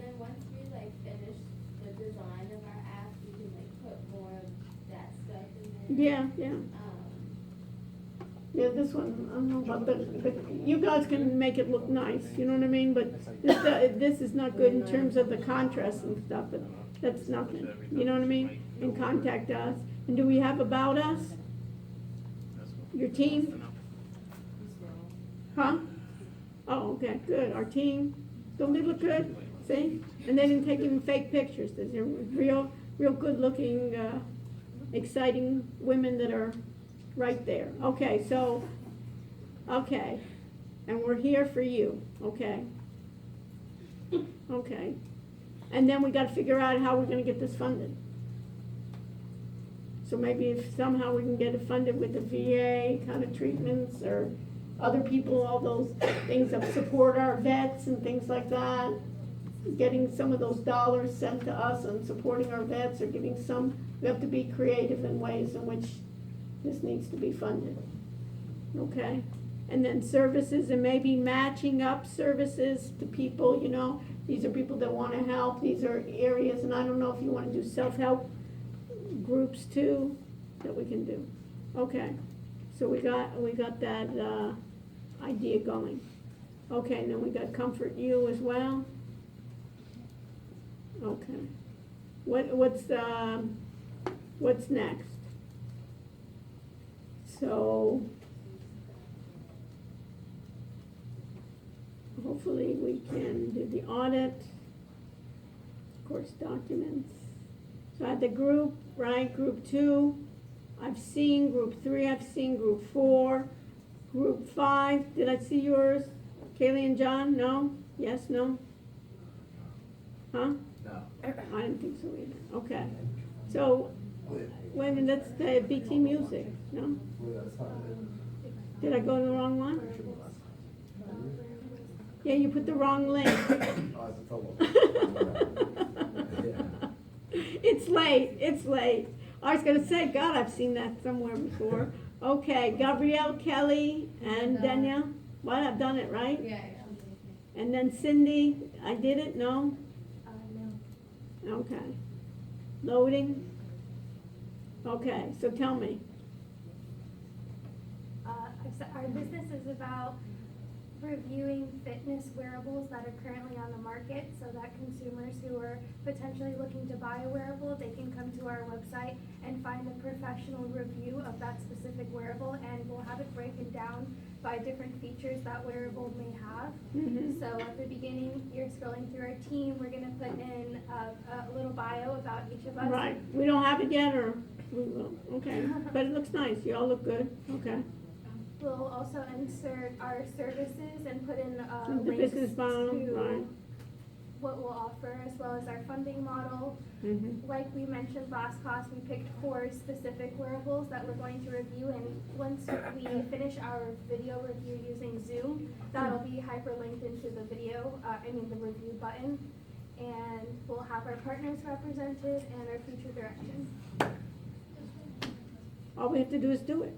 then once we finish the design of our app, we can put more of that stuff in there.
Yeah. Yeah, this one, I don't know about you guys can make it look nice, you know what I mean? But this is not good in terms of the contrast and stuff, but that's nothing, you know what I mean? And contact us. And do we have about us? Your team? Huh? Oh, okay, good, our team. Don't they look good? See? And they didn't take even fake pictures. They're real good looking, exciting women that are right there. Okay, so, okay. And we're here for you, okay? Okay. And then we gotta figure out how we're gonna get this funded. So maybe if somehow we can get it funded with the VA kind of treatments or other people, all those things that support our vets and things like that. Getting some of those dollars sent to us and supporting our vets or giving some, we have to be creative in ways in which this needs to be funded. Okay? And then services and maybe matching up services to people, these are people that wanna help, these are areas, and I don't know if you wanna do self-help groups too, that we can do. Okay, so we got that, idea going. Okay, and then we got Comfort You as well. Okay. What's next? So, hopefully we can do the audit, of course, documents. So I had the group, right, group 2, I've seen group 3, I've seen group 4, group 5, did I see yours? Kaylee and John, no? Yes, no? Huh?
No.
I didn't think so either, okay. So, Wait a minute, that's the BT Music, no? Did I go to the wrong one? Yeah, you put the wrong link. It's late. I was gonna say, God, I've seen that somewhere before. Okay, Gabrielle, Kelly, and Danielle. What, I've done it, right?
Yeah.
And then Cindy, I did it, no?
No.
Okay. Loading? Okay, so tell me.
Our business is about reviewing fitness wearables that are currently on the market so that consumers who are potentially looking to buy a wearable, they can come to our website and find a professional review of that specific wearable, and we'll have it broken down by different features that wearable may have.
Mhm.
So at the beginning, you're scrolling through our team, we're gonna put in a little bio about each of us.
Right, we don't have it yet, or we will, okay. But it looks nice, you all look good, okay.
We'll also insert our services and put in
The
links
business model,
to
right.
what we'll offer, as well as our funding model.
Mhm.
Like we mentioned last class, we picked 4 specific wearables that we're going to review, and once we finish our video review using Zoom, that'll be hyperlinked into the video, the review button, and we'll have our partners represented and our future direction.
All we have to do is do it.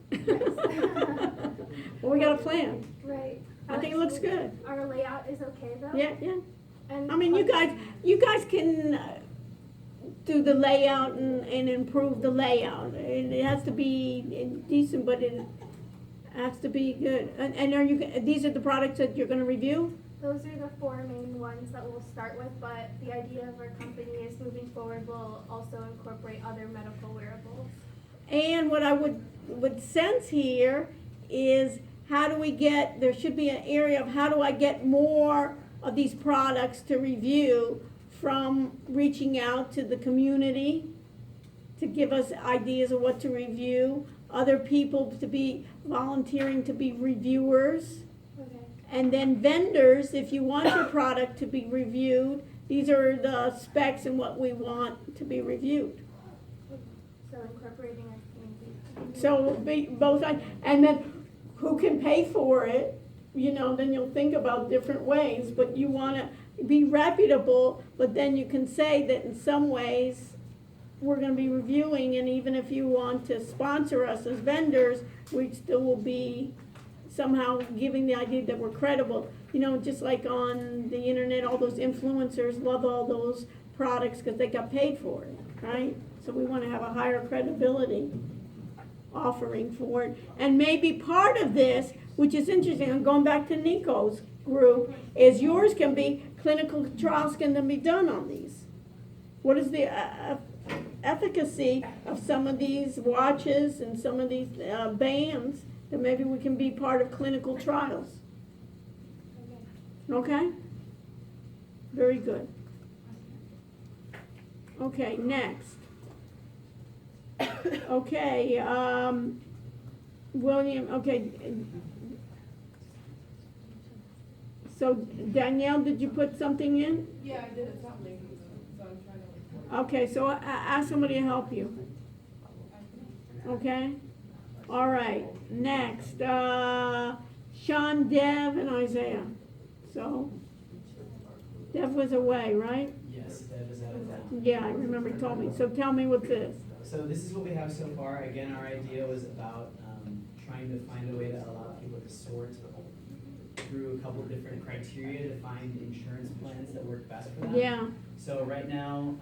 Well, we got a plan.
Right.
I think it looks good.
Our layout is okay though?
Yeah, yeah.
And
I mean, you guys can do the layout and improve the layout. And it has to be decent, but it has to be good. And are you, these are the products that you're gonna review?
Those are the 4 main ones that we'll start with, but the idea of our company is moving forward, we'll also incorporate other medical wearables.
And what I would sense here is how do we get, there should be an area of how do I get more of these products to review from reaching out to the community to give us ideas of what to review, other people to be volunteering to be reviewers,
Okay.
and then vendors, if you want your product to be reviewed, these are the specs and what we want to be reviewed.
So incorporating our community.
So both sides, and then who can pay for it, then you'll think about different ways, but you wanna be reputable, but then you can say that in some ways, we're gonna be reviewing, and even if you want to sponsor us as vendors, we still will be somehow giving the idea that we're credible. Just like on the internet, all those influencers love all those products because they got paid for it, right? So we wanna have a higher credibility offering for it. And maybe part of this, which is interesting, I'm going back to Nico's group, is yours can be, clinical trials can then be done on these. What is the efficacy of some of these watches and some of these bands that maybe we can be part of clinical trials? Okay? Very good. Okay, next. Okay, William, okay. So Danielle, did you put something in?
Yeah, I did, it's not linking, so I'm trying to.
Okay, so ask somebody to help you. Okay? All right, next, Sean, Dev, and Isaiah. So, Dev was away, right?
Yes, Deb is out of town.
Yeah, I remember he told me. So tell me what this.
So this is what we have so far. Again, our idea was about trying to find a way to allow people to sort through a couple different criteria to find insurance plans that work best for them.
Yeah.
So right now,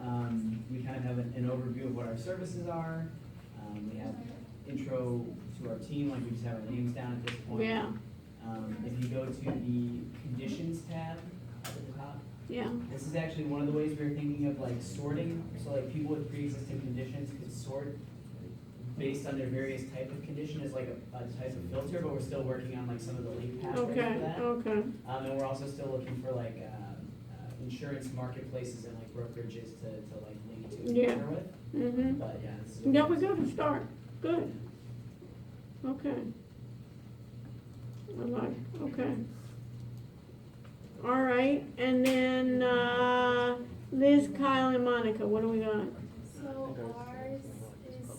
we kind of have an overview of what our services are. We have intro to our team, like we just have our names down at this point.
Yeah.
If you go to the conditions tab up at the top,
Yeah.
this is actually one of the ways we were thinking of like sorting, so like people with pre-existing conditions could sort based on their various type of condition as like a type of filter, but we're still working on like some of the link pathways
Okay,
for that.
okay.
And we're also still looking for like insurance marketplaces and like brokerages to like link to and
Yeah.
partner with.
Mm-hmm.
But yeah, this is.
Yeah, we got to start. Good. Okay. I like, okay. All right, and then, Liz, Kyle, and Monica, what do we got?
So ours is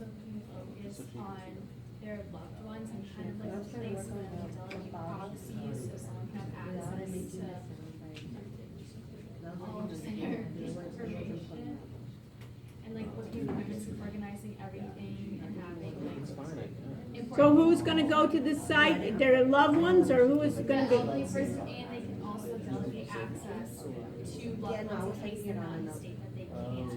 also can focus on their loved ones and kind of like place them in like proxies so someone can have access to all of their information. And like booking appointments and organizing everything and having like.
So who's gonna go to this site? Their loved ones, or who is gonna
The elderly
be?
person, and they can also delegate access to loved ones in case they're not in the state that they can't.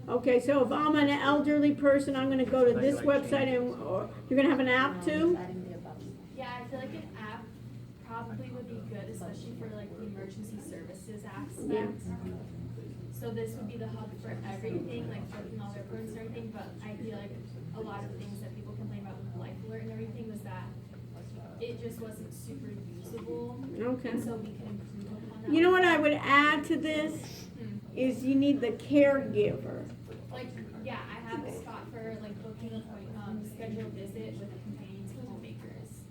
Okay, so if I'm an elderly person, I'm gonna go to this website and, or, you're gonna have an app too?
Yeah, I feel like an app probably would be good, especially for like the emergency services aspect. So this would be the hub for everything, like booking all their appointments and everything, but I feel like a lot of things that people complain about with Life Alert and everything was that it just wasn't super usable.
Okay.
And so we can improve upon that.
You know what I would add to this, is you need the caregiver.
Like, yeah, I have a spot for like booking schedule a visit with a companion to homemakers.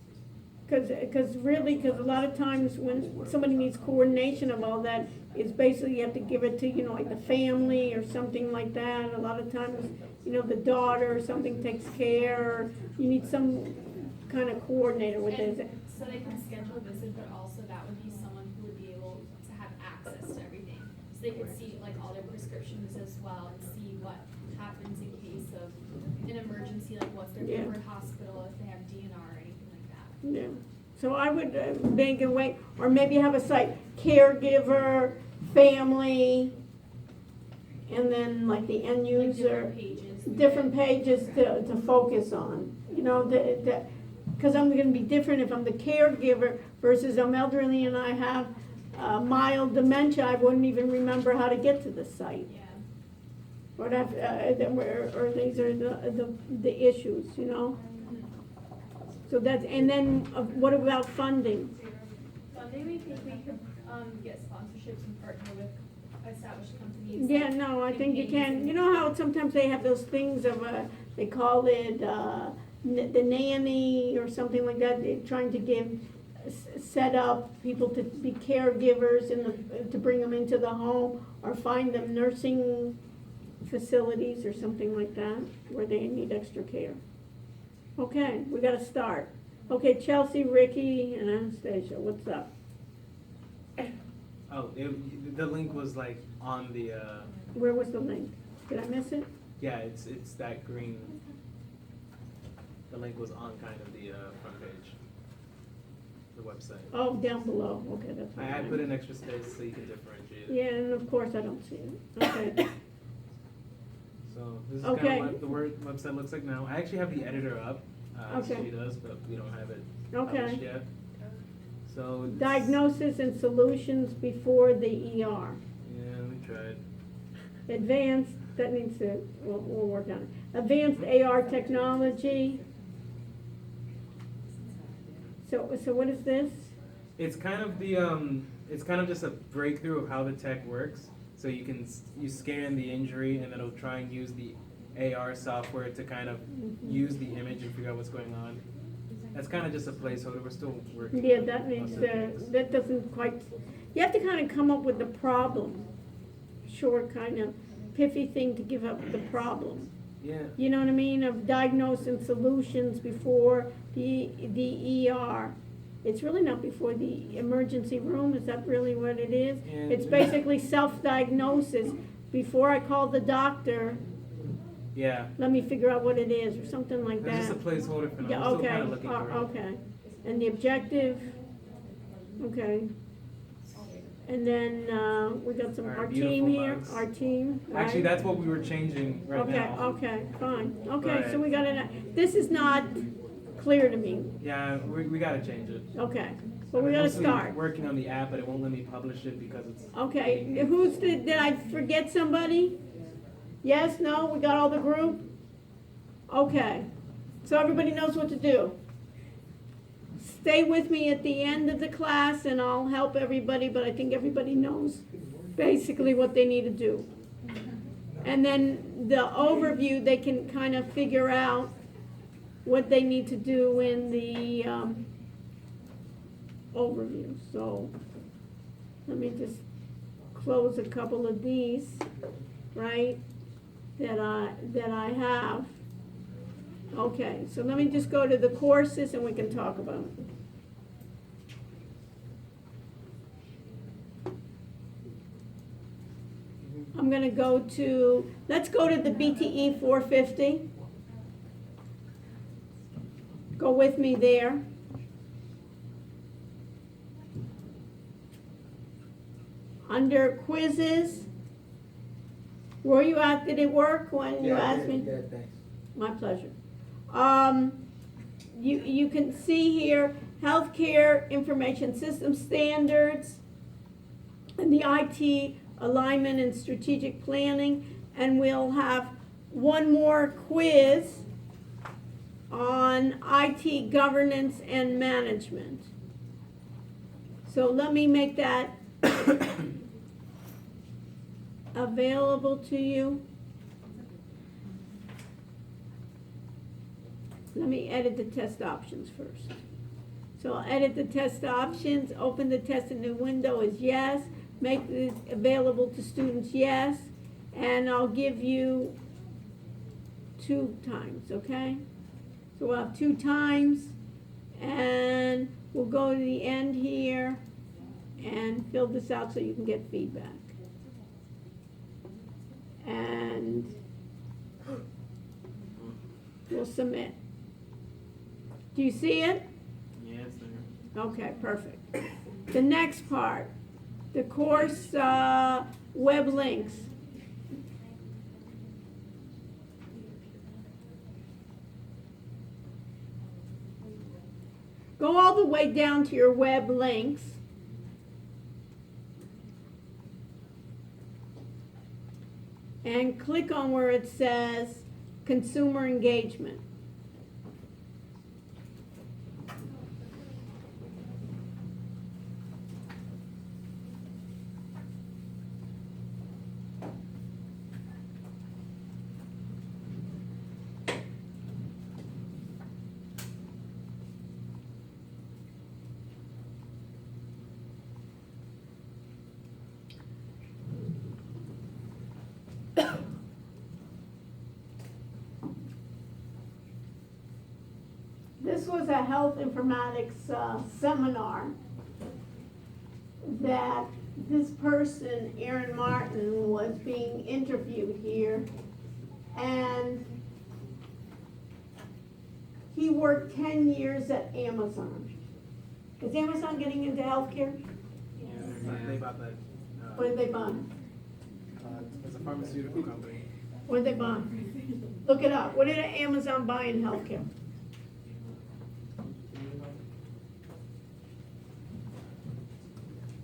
Cause a lot of times when somebody needs coordination of all that, it's basically you have to give it to, you know, like the family or something like that. A lot of times, you know, the daughter or something takes care, or you need some kind of coordinator with
And
it.
so they can schedule a visit, but also that would be someone who would be able to have access to everything. So they could see like all their prescriptions as well and see what happens in case of an emergency, like what's their
Yeah.
preferred hospital, if they have DNR or anything like that.
Yeah, so I would make a way, or maybe have a site, caregiver, family, and then like the end
Like
user.
different pages.
Different pages to focus on, you know, because I'm gonna be different if I'm the caregiver versus I'm elderly and I have mild dementia, I wouldn't even remember how to get to the site.
Yeah.
Or these are the issues, you know? So that's, and then what about funding?
Funding, we think we could, get sponsorships and partner with established companies.
Yeah, no, I think you can, you know how sometimes they have those things of, they call it, the nanny or something like that, they're trying to give, set up people to be caregivers and to bring them into the home, or find them nursing facilities or something like that, where they need extra care. Okay, we gotta start. Okay, Chelsea, Ricky, and Anastasia, what's up?
Oh, the link was like on the,
Where was the link? Did I miss it?
yeah, it's that green. The link was on kind of the front page, the website.
Oh, down below, okay, that's fine.
I put in extra space so you can differentiate it.
Yeah, and of course I don't see it, okay.
So this is
Okay.
kind of what the website looks like now. I actually have the editor up, as
Okay.
she does, but we don't have it
Okay.
published yet. So it's-
Diagnosis and solutions before the ER.
Yeah, we tried.
Advanced, that needs to, we'll work on it. Advanced AR technology. So what is this?
It's kind of it's kind of just a breakthrough of how the tech works. So you scan the injury and it'll try and use the AR software to kind of use the image and figure out what's going on. That's kind of just a placeholder. We're still working.
Yeah,
on
that needs
most of
to,
things.
that doesn't quite, you have to kind of come up with the problem. Short, kind of pithy thing to give up the problem.
Yeah.
You know what I mean, of diagnosing solutions before the ER. It's really not before the emergency room, is that really what it is?
Yeah.
It's basically self-diagnosis. Before I call the doctor,
Yeah.
let me figure out what it is, or something like that.
It's just a placeholder for now.
Yeah,
We're still
okay,
kind of looking through it.
okay. And the objective, okay. And then, we got some,
Our
our team
beautiful
here,
mugs.
our team, right?
Actually, that's what we were changing right
Okay,
now.
okay, fine, okay, so
But-
we got it, this is not clear to me,
Yeah, we gotta change it.
okay, but we
I'm
gotta
mostly
start.
working on the app, but it won't let me publish it because it's.
Okay, did I forget somebody? Yes, no, we got all the group? Okay, so everybody knows what to do. Stay with me at the end of the class and I'll help everybody, but I think everybody knows basically what they need to do. And then the overview, they can kind of figure out what they need to do in the, overview. So, let me just close a couple of these, right? that I have. Okay, so let me just go to the courses and we can talk about it. I'm gonna go to, let's go to the BTE 450. Go with me there. Under quizzes, were you at, did it work when you asked me?
Yeah, thanks.
My pleasure. You can see here, healthcare information system standards, and the IT alignment and strategic planning, and we'll have one more quiz on IT governance and management. So let me make that available to you. Let me edit the test options first. So I'll edit the test options, open the test in the window as yes, make this available to students yes, and I'll give you 2 times, okay? So we'll have 2 times, and we'll go to the end here and fill this out so you can get feedback. And we'll submit. Do you see it?
Yeah, it's there.
Okay, perfect. The next part, the course web links. Go all the way down to your web links. And click on where it says consumer engagement. This was a health informatics seminar that this person, Aaron Martin, was being interviewed here. And he worked 10 years at Amazon. Is Amazon getting into healthcare?
Yeah, they bought that.
What did they buy?
It's a pharmaceutical company.
What did they buy? Look it up. What did Amazon buy in healthcare?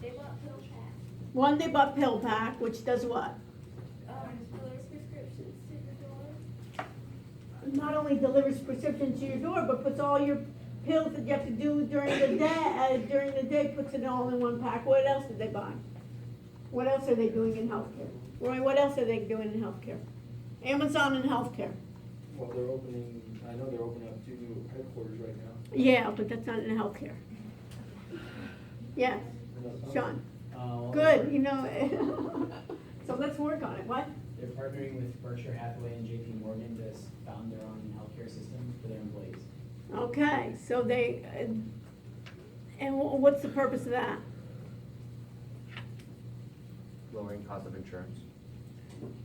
They bought PillPack.
One, they bought PillPack, which does what?
Delivers prescriptions to your door.
Not only delivers prescriptions to your door, but puts all your pills that you have to do during the day, puts it all in one pack. What else did they buy? What else are they doing in healthcare? Roy, what else are they doing in healthcare? Amazon and healthcare.
Well, I know they're opening up 2 new headquarters right now.
Yeah, but that's not in healthcare. Yes, Sean.
Well,
Good, you know. So let's work on it. What?
They're partnering with Berkshire Hathaway and JP Morgan to found their own healthcare system for their employees.
Okay, so they, and what's the purpose of that?
Lowering cost of insurance.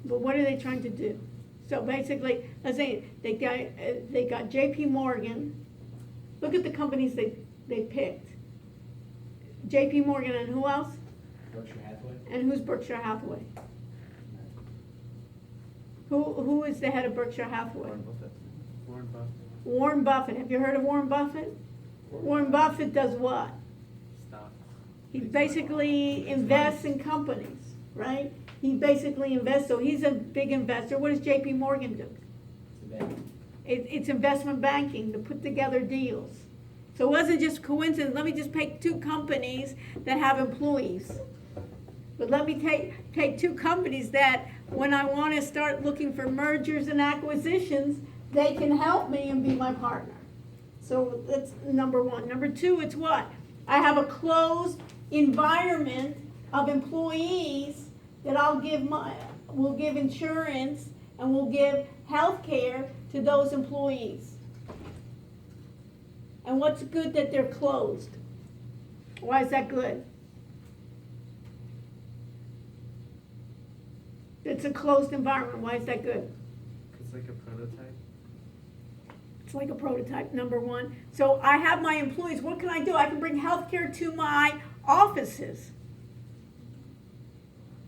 But what are they trying to do? So basically, let's say they got JP Morgan. Look at the companies they picked. JP Morgan and who else?
Berkshire Hathaway.
And who's Berkshire Hathaway? Who is the head of Berkshire Hathaway?
Warren Buffett.
Warren Buffett. Have you heard of Warren Buffett? Warren Buffett does what?
Stop.
He basically invests in companies, right? He basically invests, so he's a big investor. What does JP Morgan do?
It's a bank.
It's investment banking to put together deals. So it wasn't just coincidence. Let me just pick 2 companies that have employees. But let me take 2 companies that when I want to start looking for mergers and acquisitions, they can help me and be my partner. So that's number 1. Number 2, it's what? I have a closed environment of employees that will give insurance and we'll give health care to those employees. And what's good that they're closed? Why is that good? It's a closed environment. Why is that good?
It's like a prototype.
It's like a prototype, number one. So I have my employees. What can I do? I can bring healthcare to my offices.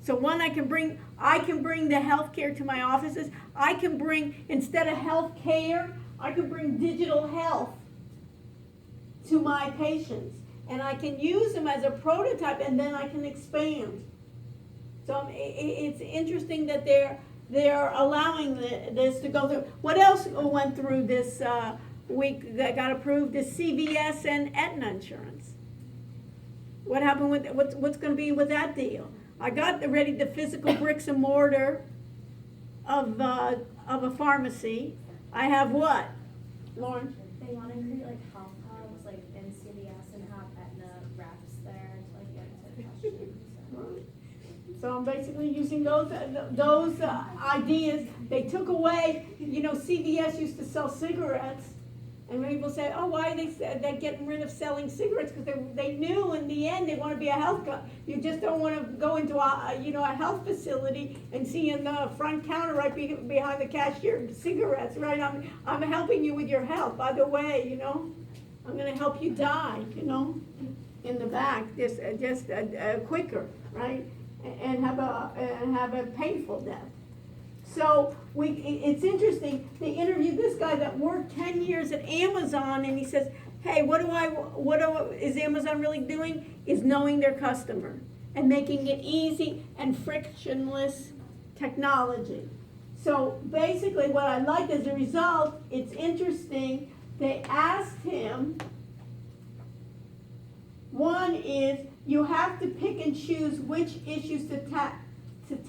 So one, I can bring the healthcare to my offices. I can bring, instead of healthcare, I can bring digital health to my patients. And I can use them as a prototype, and then I can expand. So it's interesting that they're allowing this to go through. What else went through this week that got approved? Is CVS and Aetna insurance. What happened with what's going to be with that deal? I got ready the physical bricks and mortar of a pharmacy. I have what, Lauren?
They want to create like health hubs, like in CVS, and have Aetna reps there to like answer questions.
So I'm basically using those ideas. They took away, CVS used to sell cigarettes, and people say, oh, why are they're getting rid of selling cigarettes? Because they knew in the end they want to be a health club. You just don't want to go into a health facility and see in the front counter right behind the cashier cigarettes, right? I'm helping you with your health. By the way, I'm going to help you die, in the back, just quicker, right? And have a painful death. So it's interesting. They interviewed this guy that worked 10 years at Amazon, and he says, "Hey, what is Amazon really doing? Is knowing their customer and making it easy and frictionless technology." So basically, what I liked as a result, it's interesting. They asked him. One is, you have to pick and choose which issues to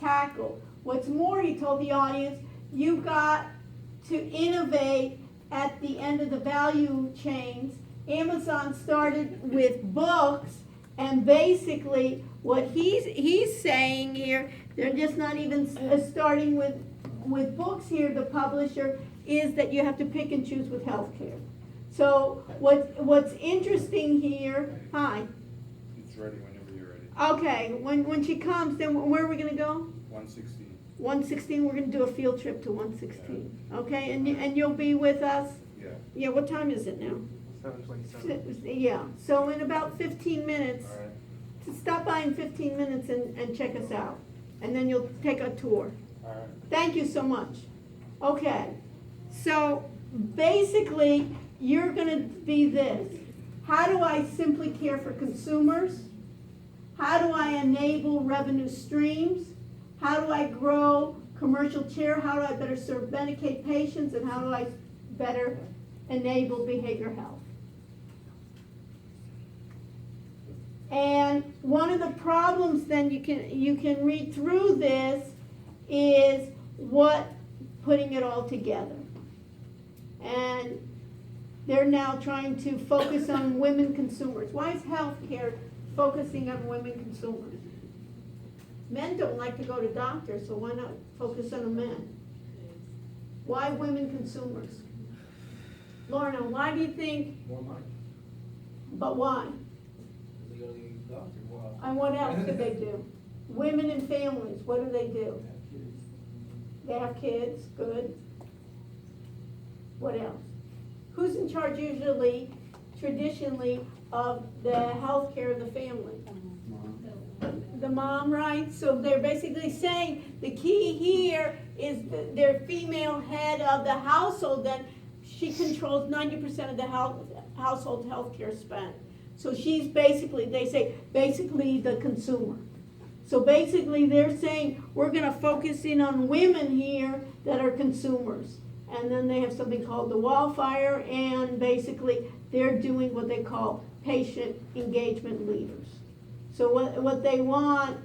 tackle. What's more, he told the audience, you've got to innovate at the end of the value chains. Amazon started with books, and basically what he's saying here, they're just not even starting with books here, the publisher, is that you have to pick and choose with healthcare. So what's interesting here, hi.
It's ready whenever you're ready.
Okay, when she comes, then where are we gonna go?
116.
116, we're gonna do a field trip to 116. Okay, and you'll be with us?
Yeah.
Yeah, what time is it now?
7:27.
Yeah, so in about 15 minutes,
All right.
stop by in 15 minutes and check us out. And then you'll take a tour.
All right.
Thank you so much. Okay, so basically, you're gonna be this. How do I simply care for consumers? How do I enable revenue streams? How do I grow commercial care? How do I better serve Medicaid patients? And how do I better enable behavioral health? And one of the problems then you can read through this is putting it all together. And they're now trying to focus on women consumers. Why is healthcare focusing on women consumers? Men don't like to go to doctors, so why not focus on the men? Why women consumers? Lorna, why do you think?
More money.
But why?
They go to the doctor more often.
And what else do they do? Women and families, what do? They have kids, good. What else? Who's in charge usually, traditionally, of the health care of the family? The mom, right? So they're basically saying the key here is their female head of the household, then she controls 90% of the household health care spend. So she's basically, they say, basically the consumer. So basically they're saying we're going to focus in on women here that are consumers. And then they have something called the Wildfire, and basically they're doing what they call patient engagement leaders. So what they want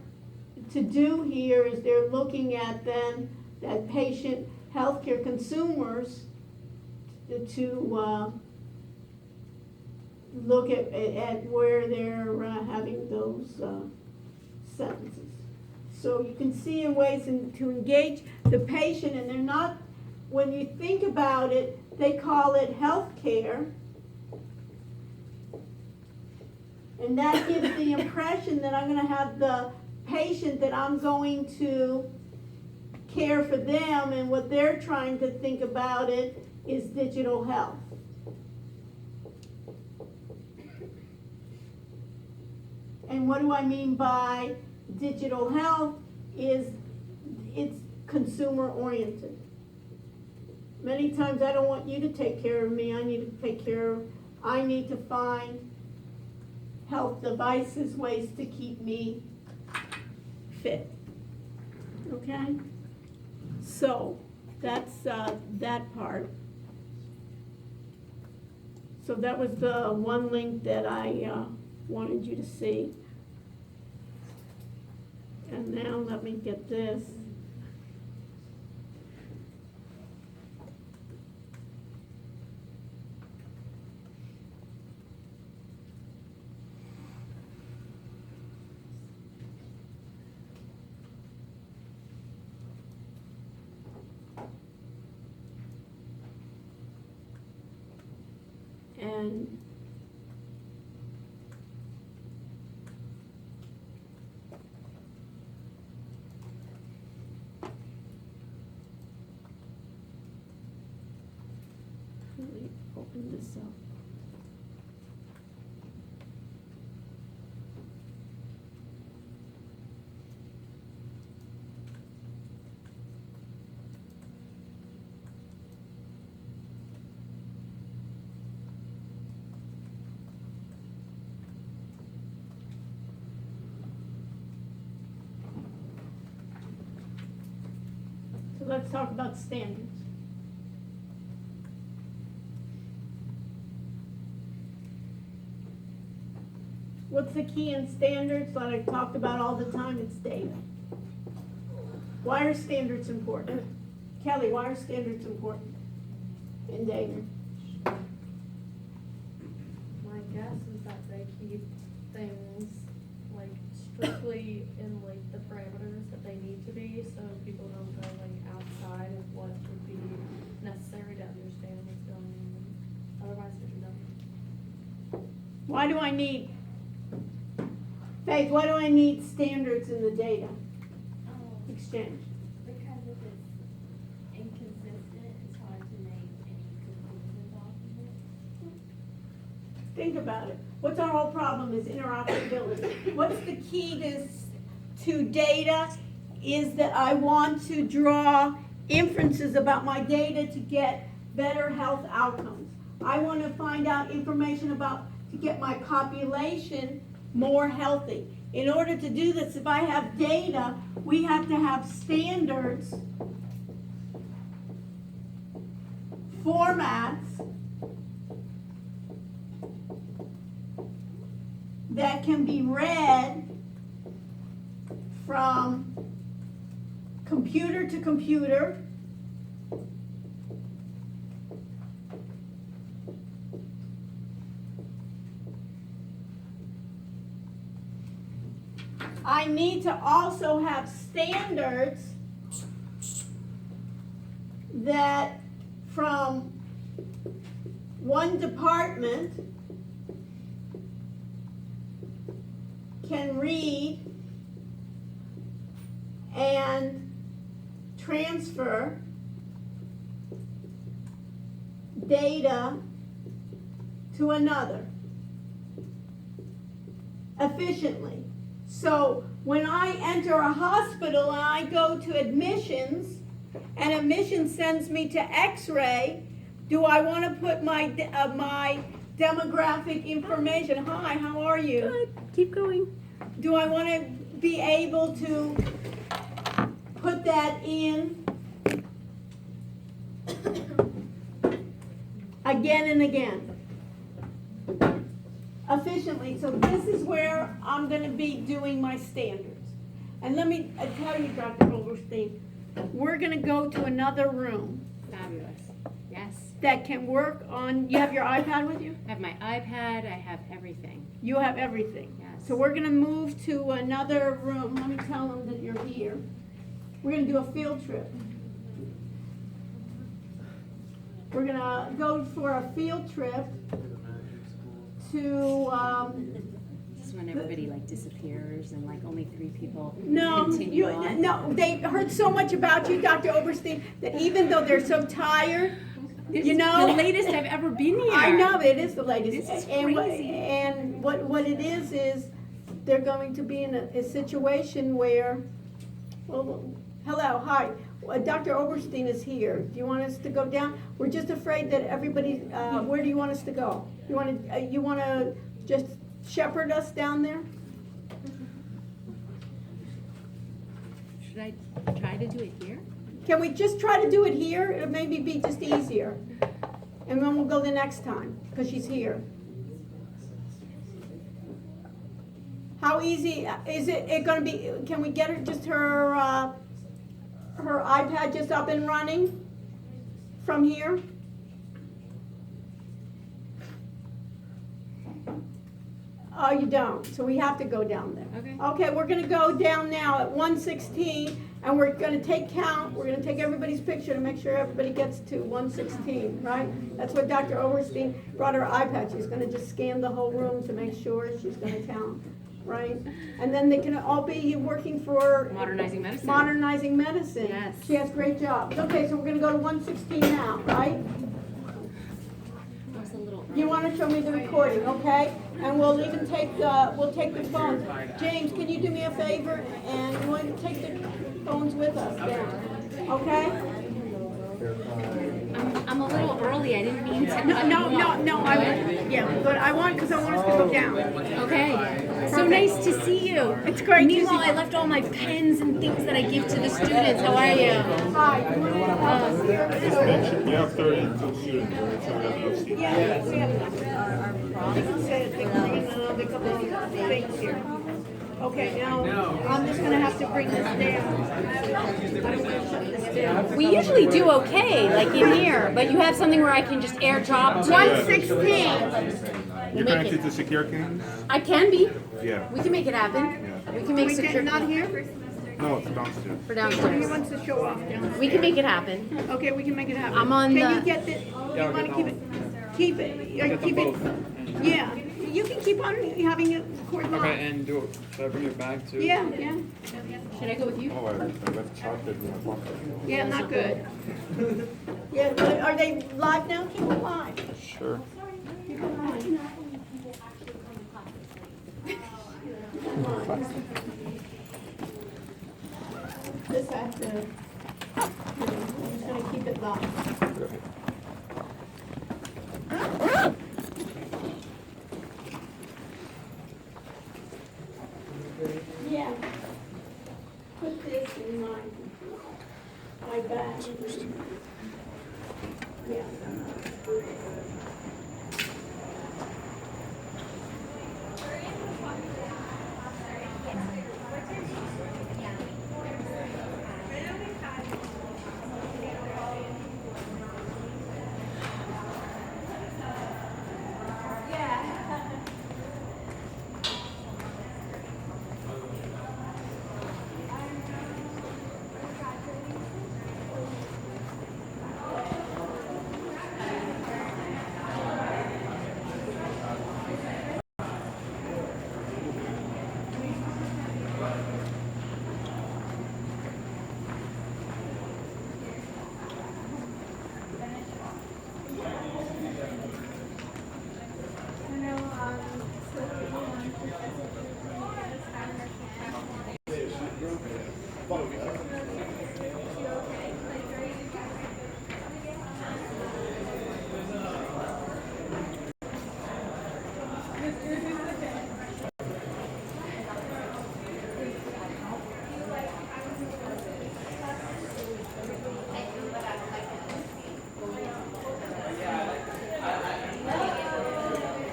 to do here is they're looking at then that patient healthcare consumers to look at where they're having those sentences. So you can see in ways to engage the patient, and they're not, when you think about it, they call it health care. And that gives the impression that I'm gonna have the patient, that I'm going to care for them, and what they're trying to think about it is digital health. And what do I mean by digital health? Is it's consumer oriented. Many times I don't want you to take care of me, I need to find health devices, ways to keep me fit. Okay? So, that's that part. So that was the one link that I wanted you to see. And now let me get this. And let me open this up. So let's talk about standards. What's the key in standards that I talked about all the time? It's data. Why are standards important? Kelly, why are standards important in data?
My guess is that they keep things like strictly in like the parameters that they need to be, so people don't go like outside of what would be necessary to understand what's going on. Otherwise, they're done.
Why do I need, Faith, why do I need standards in the data exchange?
Because if it's inconsistent, it's hard to make any conclusions off of it.
Think about it. What's our whole problem is interoperability. What's the key to data is that I want to draw inferences about my data to get better health outcomes. I want to find out information about, to get my population more healthy. In order to do this, if I have data, we have to have standards, formats that can be read from computer to computer, I need to also have standards that from one department can read and transfer data to another efficiently. So when I enter a hospital and I go to admissions, and admission sends me to X-ray, do I want to put my my demographic information? Hi, how are you?
Good. Keep going.
Do I want to be able to put that in again and again efficiently? So this is where I'm going to be doing my standards. And let me tell you, Dr. Goldstein, we're going to go to another room.
Fabulous. Yes.
That can work on, you have your iPad with you?
I have my iPad, I have everything.
You have everything.
Yes.
So we're gonna move to another room. Let me tell them that you're here. We're gonna do a field trip. We're gonna go for a field trip to,
This is when everybody like disappears and like only 3 people
no,
continue on.
no, they heard so much about you, Dr. Oberstein, that even though they're so tired, you know.
The latest I've ever been here.
I know, it is the latest.
This is
And
crazy.
what it is they're going to be in a situation where, well, hello, hi, Dr. Oberstein is here. Do you want us to go down? We're just afraid that everybody, where do you want us to go? You wanna just shepherd us down there?
Should I try to do it here?
Can we just try to do it here? It'll maybe be just easier. And then we'll go the next time, because she's here. How easy, is it gonna be, can we get her, just her iPad just up and running from here? Oh, you don't, so we have to go down there.
Okay.
Okay, we're gonna go down now at 116, and we're gonna take count, we're gonna take everybody's picture to make sure everybody gets to 116, right? That's what Dr. Oberstein brought her iPad, she's gonna just scan the whole room to make sure she's gonna count, right? And then they can all be working for
Modernizing medicine.
Modernizing medicine.
Yes.
She has great jobs. Okay, so we're gonna go to 116 now, right?
That was a little
You wanna show me the recording, okay? And we'll even take we'll take the phones. James, can you do me a favor and we'll take the phones with us down, okay?
I'm a little early. I didn't mean to.
No, but I want us to go down.
Okay. So nice to see you.
It's great to
Meanwhile,
see
I left all my pens and things that I give to the students. How are you?
Hi, you wanna have us here?
We have 32 students, we're gonna try to have enough seats.
Yeah, we have enough. They can say, they can bring another couple of things here. Okay, now, I'm just gonna have to bring this down. I don't wanna shut this down.
We usually do okay, like in here, but you have something where I can just airdrop to.
116.
You're connected to Secure Kings?
I can be.
Yeah.
We can make it happen.
Yeah.
We can make
We
secure.
can, not here?
No, it's downstairs.
For
He
downstairs.
wants to show off downstairs.
We can make it happen.
Okay, we can make it happen.
I'm on
Can
the-
you get the, you wanna keep it? Keep it. Yeah, you can keep on having it cord locked.
Okay, and should I bring it back to?
Yeah.
Should I go with you?
Oh, I left chocolate in my pocket.
Yeah, not good. Yeah, are they live now? Keep it live.
Sure.
Keep it live. This has to, I'm just gonna keep it live. Yeah. Put this in my bag. Yeah.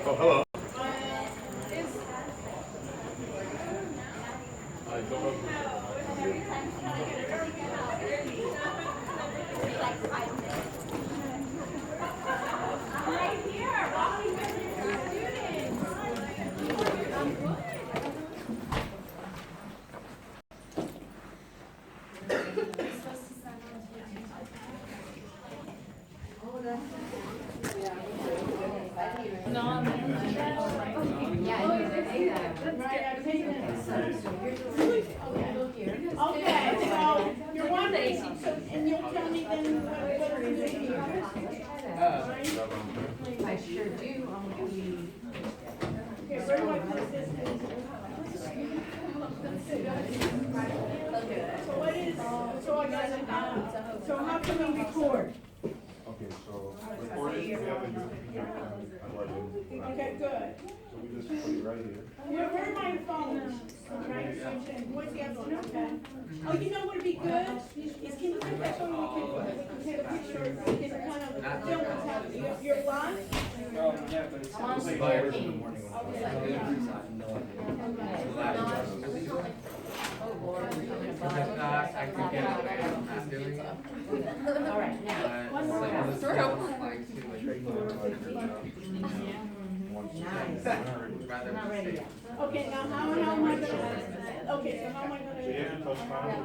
Oh, hello.
Sure do.
Okay, where do I put this? So what is, so I got it, so how can we record?
Okay, so recording, we have a USB recording.
Okay, good.
So we just put it right here.
Where are my phones? Where's the other one? Okay. Oh, you know what would be good? Is can you take that phone, we can take a picture, we can kind of film what's happening. You're live?
Yeah, but it's like hours in the morning. I could get away with not doing it.
All right, now.
But it's like on the
Not ready yet.
Okay, now how am I gonna, okay, so how am I
So you have
gonna?
to touch panel,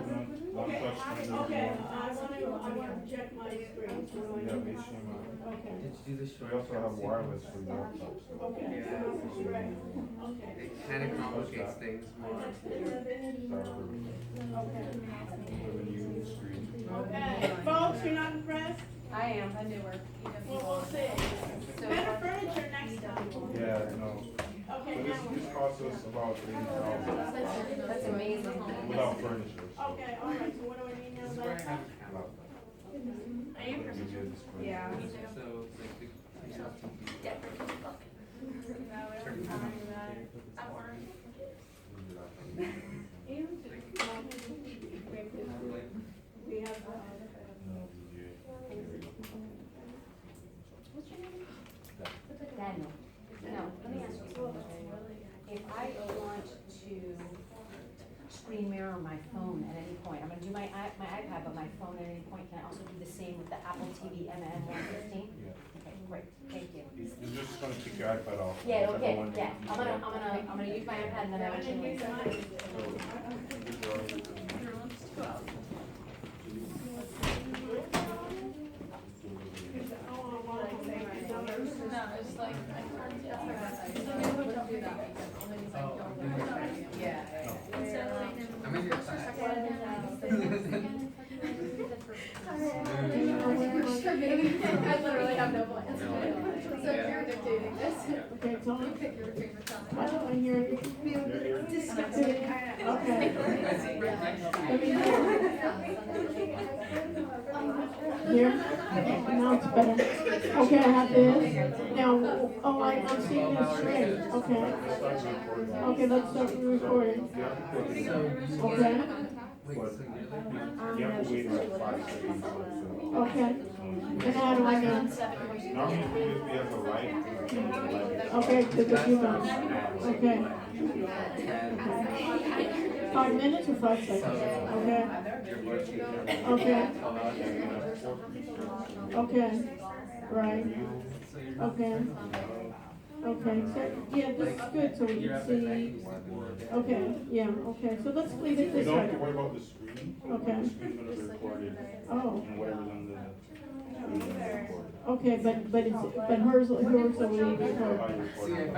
one
Okay,
touch screen.
okay, I wanna check my screen. So
We
I
have
do-
HDMI.
Okay.
Did you do the
We also have wireless for your laptop, so.
Okay, so right, okay.
It kind of complicates things more.
Okay, folks, you're not impressed?
I am.
Well, we'll see. Better furniture next time.
Yeah, no.
Okay,
So
now.
this costs us about $80,000
That's amazing.
without furniture. So.
Okay, all right, so what do I need now?
This is where I have
Laptop.
Yeah. So it's like the.
We have,
Daniel, no, let me ask you something. If I want to screen mirror my phone at any point, I'm gonna do my iPad, but my phone at any point, can I also do the same with the Apple TV MM115?
Yeah.
Okay, great, thank you.
You're just gonna take your iPad off.
Yeah,
That's the
okay,
one
yeah,
you-
I'm gonna use my iPad and then I will change it.
I'm in your side.
I literally have no plans. So if you're dictating this,
okay, it's on.
you pick your favorite time.
I don't want to hear it. Disgusting. Okay. Let me Here? Okay, now it's better. Okay, I have this. Now, oh, I'm seeing this straight. Okay. Okay, let's start the recording. Okay.
You have to wait like 5 seconds.
Okay. And how do I know?
Normally, if we have a light.
Okay, to the humans. Okay. 5 minutes or 5 seconds? Okay. Okay. Okay. Right. Okay. Okay, so, yeah, this is good, so we can see. Okay, yeah, okay, so let's leave it
You
this
don't have to
way.
worry about the screen.
Okay.
The screen's gonna be recorded.
Oh.
And whatever's on the screen is recorded.
Okay, but hers will leave it
How
for.
you record it.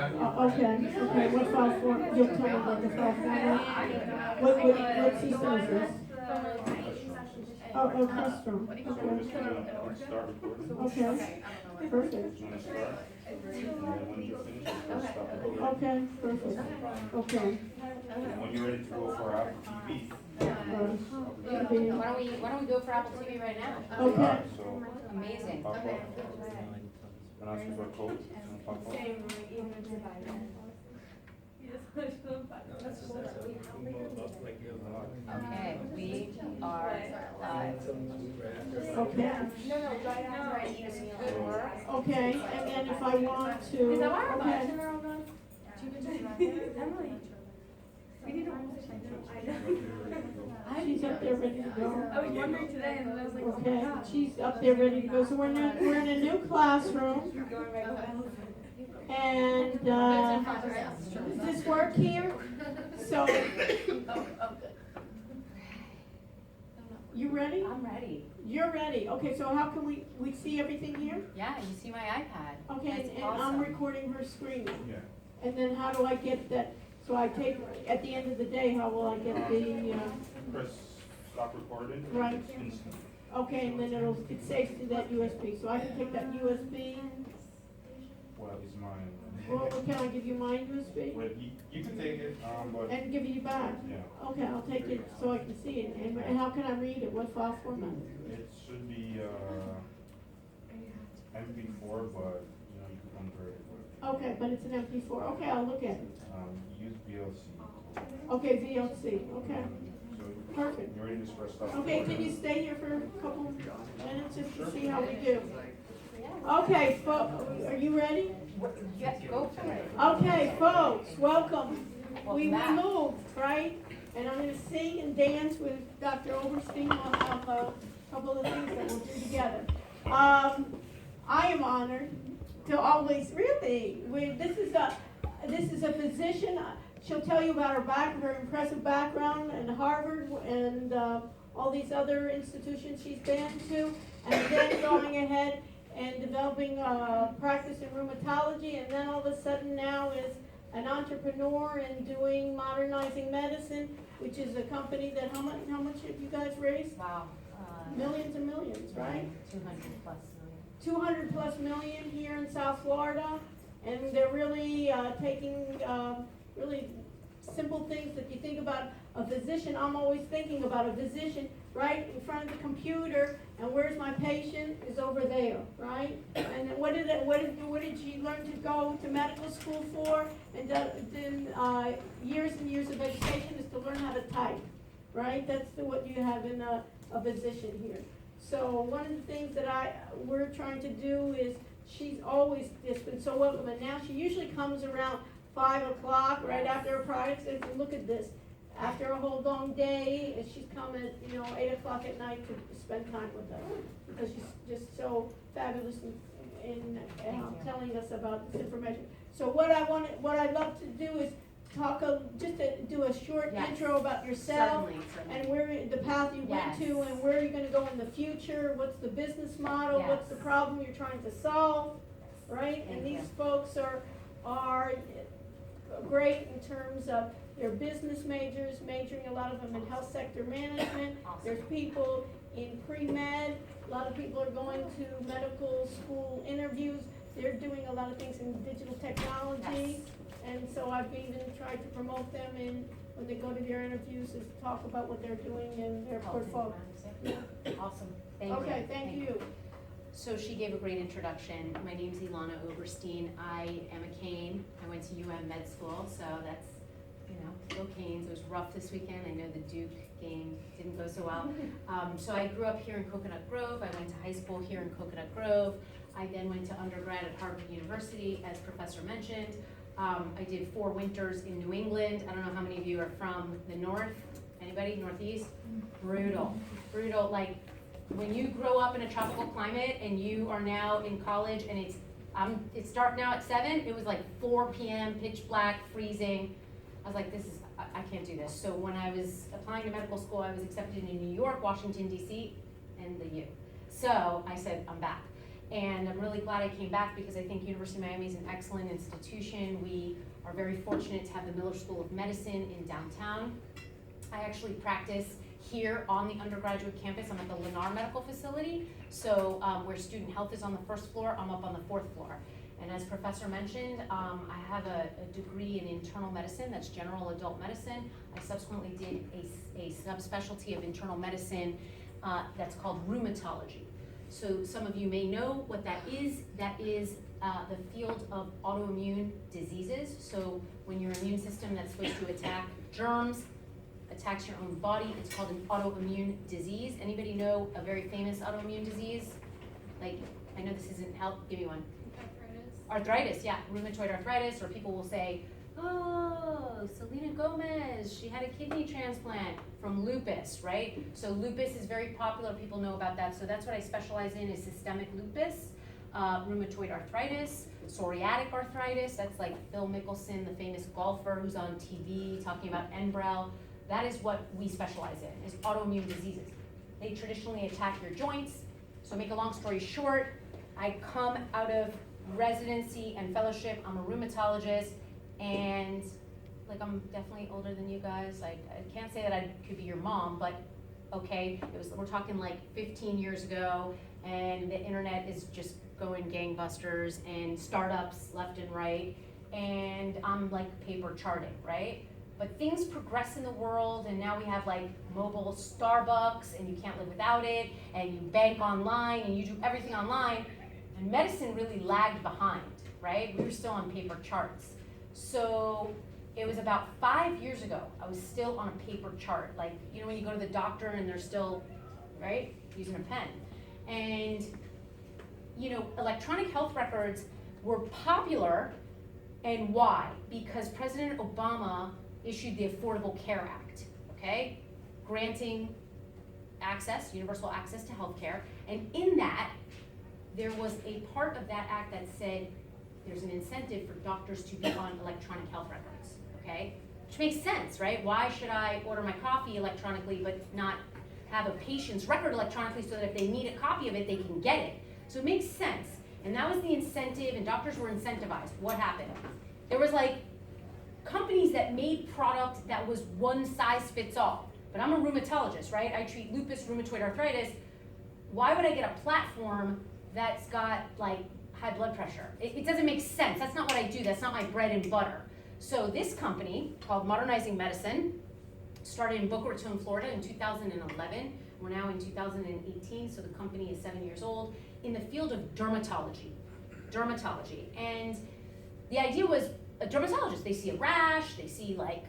Okay, what file form, you'll tell me what the file form is? What system is this? Oh, custom,
So we're just gonna start recording.
okay, perfect,
It's gonna start. And then when you're finished, it's gonna stop recording.
okay, perfect, okay.
And when you're ready to go for Apple TV.
Why don't we go for Apple TV right now?
Okay.
So
Amazing.
pop up. And ask you for a code. And pop up.
Okay, we are live.
Okay. Okay, and then if I want to.
Is that why our
okay.
buttons are all gone? Emily. We need to.
She's up there ready to go.
I was wondering today and then I was like, oh my
Okay,
God.
she's up there ready to go, so we're in a new classroom. And, does this work here? So, you ready?
I'm ready.
You're ready, okay, so how can we see everything here?
Yeah, you see my iPad.
Okay,
That's
and I'm
awesome.
recording her screen.
Yeah.
And then how do I get that, so I take, at the end of the day, how will I get the,
Press stop recording.
Right.
It's instant.
okay, and then it saves to that USB, so I can take that USB,
Well, it's mine.
Well, can I give you mine USB?
But you can take it, but.
And give you back?
Yeah.
Okay, I'll take it so I can see it. And how can I read it? What file format?
It should be, MP4, but, you know, you can convert it.
Okay, but it's an MP4. Okay, I'll look at it.
Use VLC.
Okay, VLC, okay.
So,
Perfect.
you ready to start stuff?
Okay, can you stay here for a couple minutes just to see how we do? Okay, are you ready?
Yeah, go for it.
Okay, folks, welcome. We
Welcome back.
moved, right? And I'm gonna sing and dance with Dr. Oberstein. We'll have a couple of things that we'll do together. I am honored to always, really, this is a physician. She'll tell you about her impressive background in Harvard and all these other institutions she's been to, and then going ahead and developing practice in rheumatology, and then all of a sudden now is an entrepreneur and doing Modernizing Medicine, which is a company that, how much have you guys raised?
Wow.
Millions and millions, right?
200 plus million.
200 plus million here in South Florida, and they're really taking really simple things that you think about a physician. I'm always thinking about a physician right in front of the computer, and where's my patient is over there, right? And then what did she learn to go to medical school for? And then years and years of education is to learn how to type, right? That's what you have in a physician here. So one of the things that we're trying to do is, she's always just been so welcome, and now she usually comes around 5 o'clock, right after her products, and look at this. After a whole long day, and she's come at, 8 o'clock at night to spend time with us, because she's just so fabulous in telling us about this information. So what I'd love to do is just to do a short
Yes.
intro about yourself,
Certainly.
and where the path you went
Yes.
to, and where you're gonna go in the future, what's the business model, what's the
Yes.
problem you're trying to solve, right?
Thank
And these
you.
folks are great in terms of their business majors, majoring a lot of them in health sector management.
Awesome.
There's people in pre-med, a lot of people are going to medical school interviews. They're doing a lot of things in digital technology.
Yes.
And so I've even tried to promote them in, when they go to their interviews, is talk about what they're doing in their portfolio.
Awesome, thank you.
Okay, thank you.
So she gave a great introduction. My name's Ilana Oberstein. I am a Cane. I went to UM Med School, so that's, still Canes. It was rough this weekend. I know the Duke game didn't go so well. So I grew up here in Coconut Grove. I went to high school here in Coconut Grove. I then went to undergrad at Harvard University, as Professor mentioned. I did 4 winters in New England. I don't know how many of you are from the north. Anybody? Northeast? Brutal. Brutal. Like, when you grow up in a tropical climate and you are now in college and it's dark now at 7, it was like 4 p.m., pitch black, freezing. I was like, I can't do this. So when I was applying to medical school, I was accepted in New York, Washington, D.C., and the U. So I said, I'm back. And I'm really glad I came back because I think University of Miami is an excellent institution. We are very fortunate to have the Miller School of Medicine in downtown. I actually practice here on the undergraduate campus. I'm at the Lennar Medical Facility. So where student health is on the 1st floor, I'm up on the 4th floor. And as Professor mentioned, I have a degree in internal medicine, that's general adult medicine. I subsequently did a subspecialty of internal medicine that's called rheumatology. So some of you may know what that is. That is the field of autoimmune diseases. So when your immune system that's supposed to attack germs attacks your own body, it's called an autoimmune disease. Anybody know a very famous autoimmune disease? Like, I know this isn't help, give me one. Arthritis, yeah, rheumatoid arthritis, or people will say, oh, Selena Gomez, she had a kidney transplant from lupus, right? So lupus is very popular, people know about that. So that's what I specialize in, is systemic lupus, rheumatoid arthritis, psoriatic arthritis. That's like Phil Mickelson, the famous golfer who's on TV talking about Enbrel. That is what we specialize in, is autoimmune diseases. They traditionally attack your joints. So make a long story short, I come out of residency and fellowship. I'm a rheumatologist, and like, I'm definitely older than you guys. I can't say that I could be your mom, but okay, we're talking like 15 years ago, and the internet is just going gangbusters and startups left and right, and I'm like paper charting, right? But things progress in the world, and now we have like mobile Starbucks, and you can't live without it, and you bank online, and you do everything online, and medicine really lagged behind, right? We were still on paper charts. So it was about 5 years ago, I was still on a paper chart. Like, you know, when you go to the doctor and they're still, right, using a pen. And, you know, electronic health records were popular, and why? Because President Obama issued the Affordable Care Act, okay? Granting access, universal access to healthcare. And in that, there was a part of that act that said there's an incentive for doctors to be on electronic health records, okay? Which makes sense, right? Why should I order my coffee electronically but not have a patient's record electronically so that if they need a copy of it, they can get it? So it makes sense. And that was the incentive, and doctors were incentivized. What happened? There was like companies that made product that was one size fits all. But I'm a rheumatologist, right? I treat lupus, rheumatoid arthritis. Why would I get a platform that's got like high blood pressure? It doesn't make sense. That's not what I do. That's not my bread and butter. So this company called Modernizing Medicine started in Boca Raton, Florida in 2011. We're now in 2018, so the company is 7 years old, in the field of dermatology. And the idea was a dermatologist, they see a rash, they see like,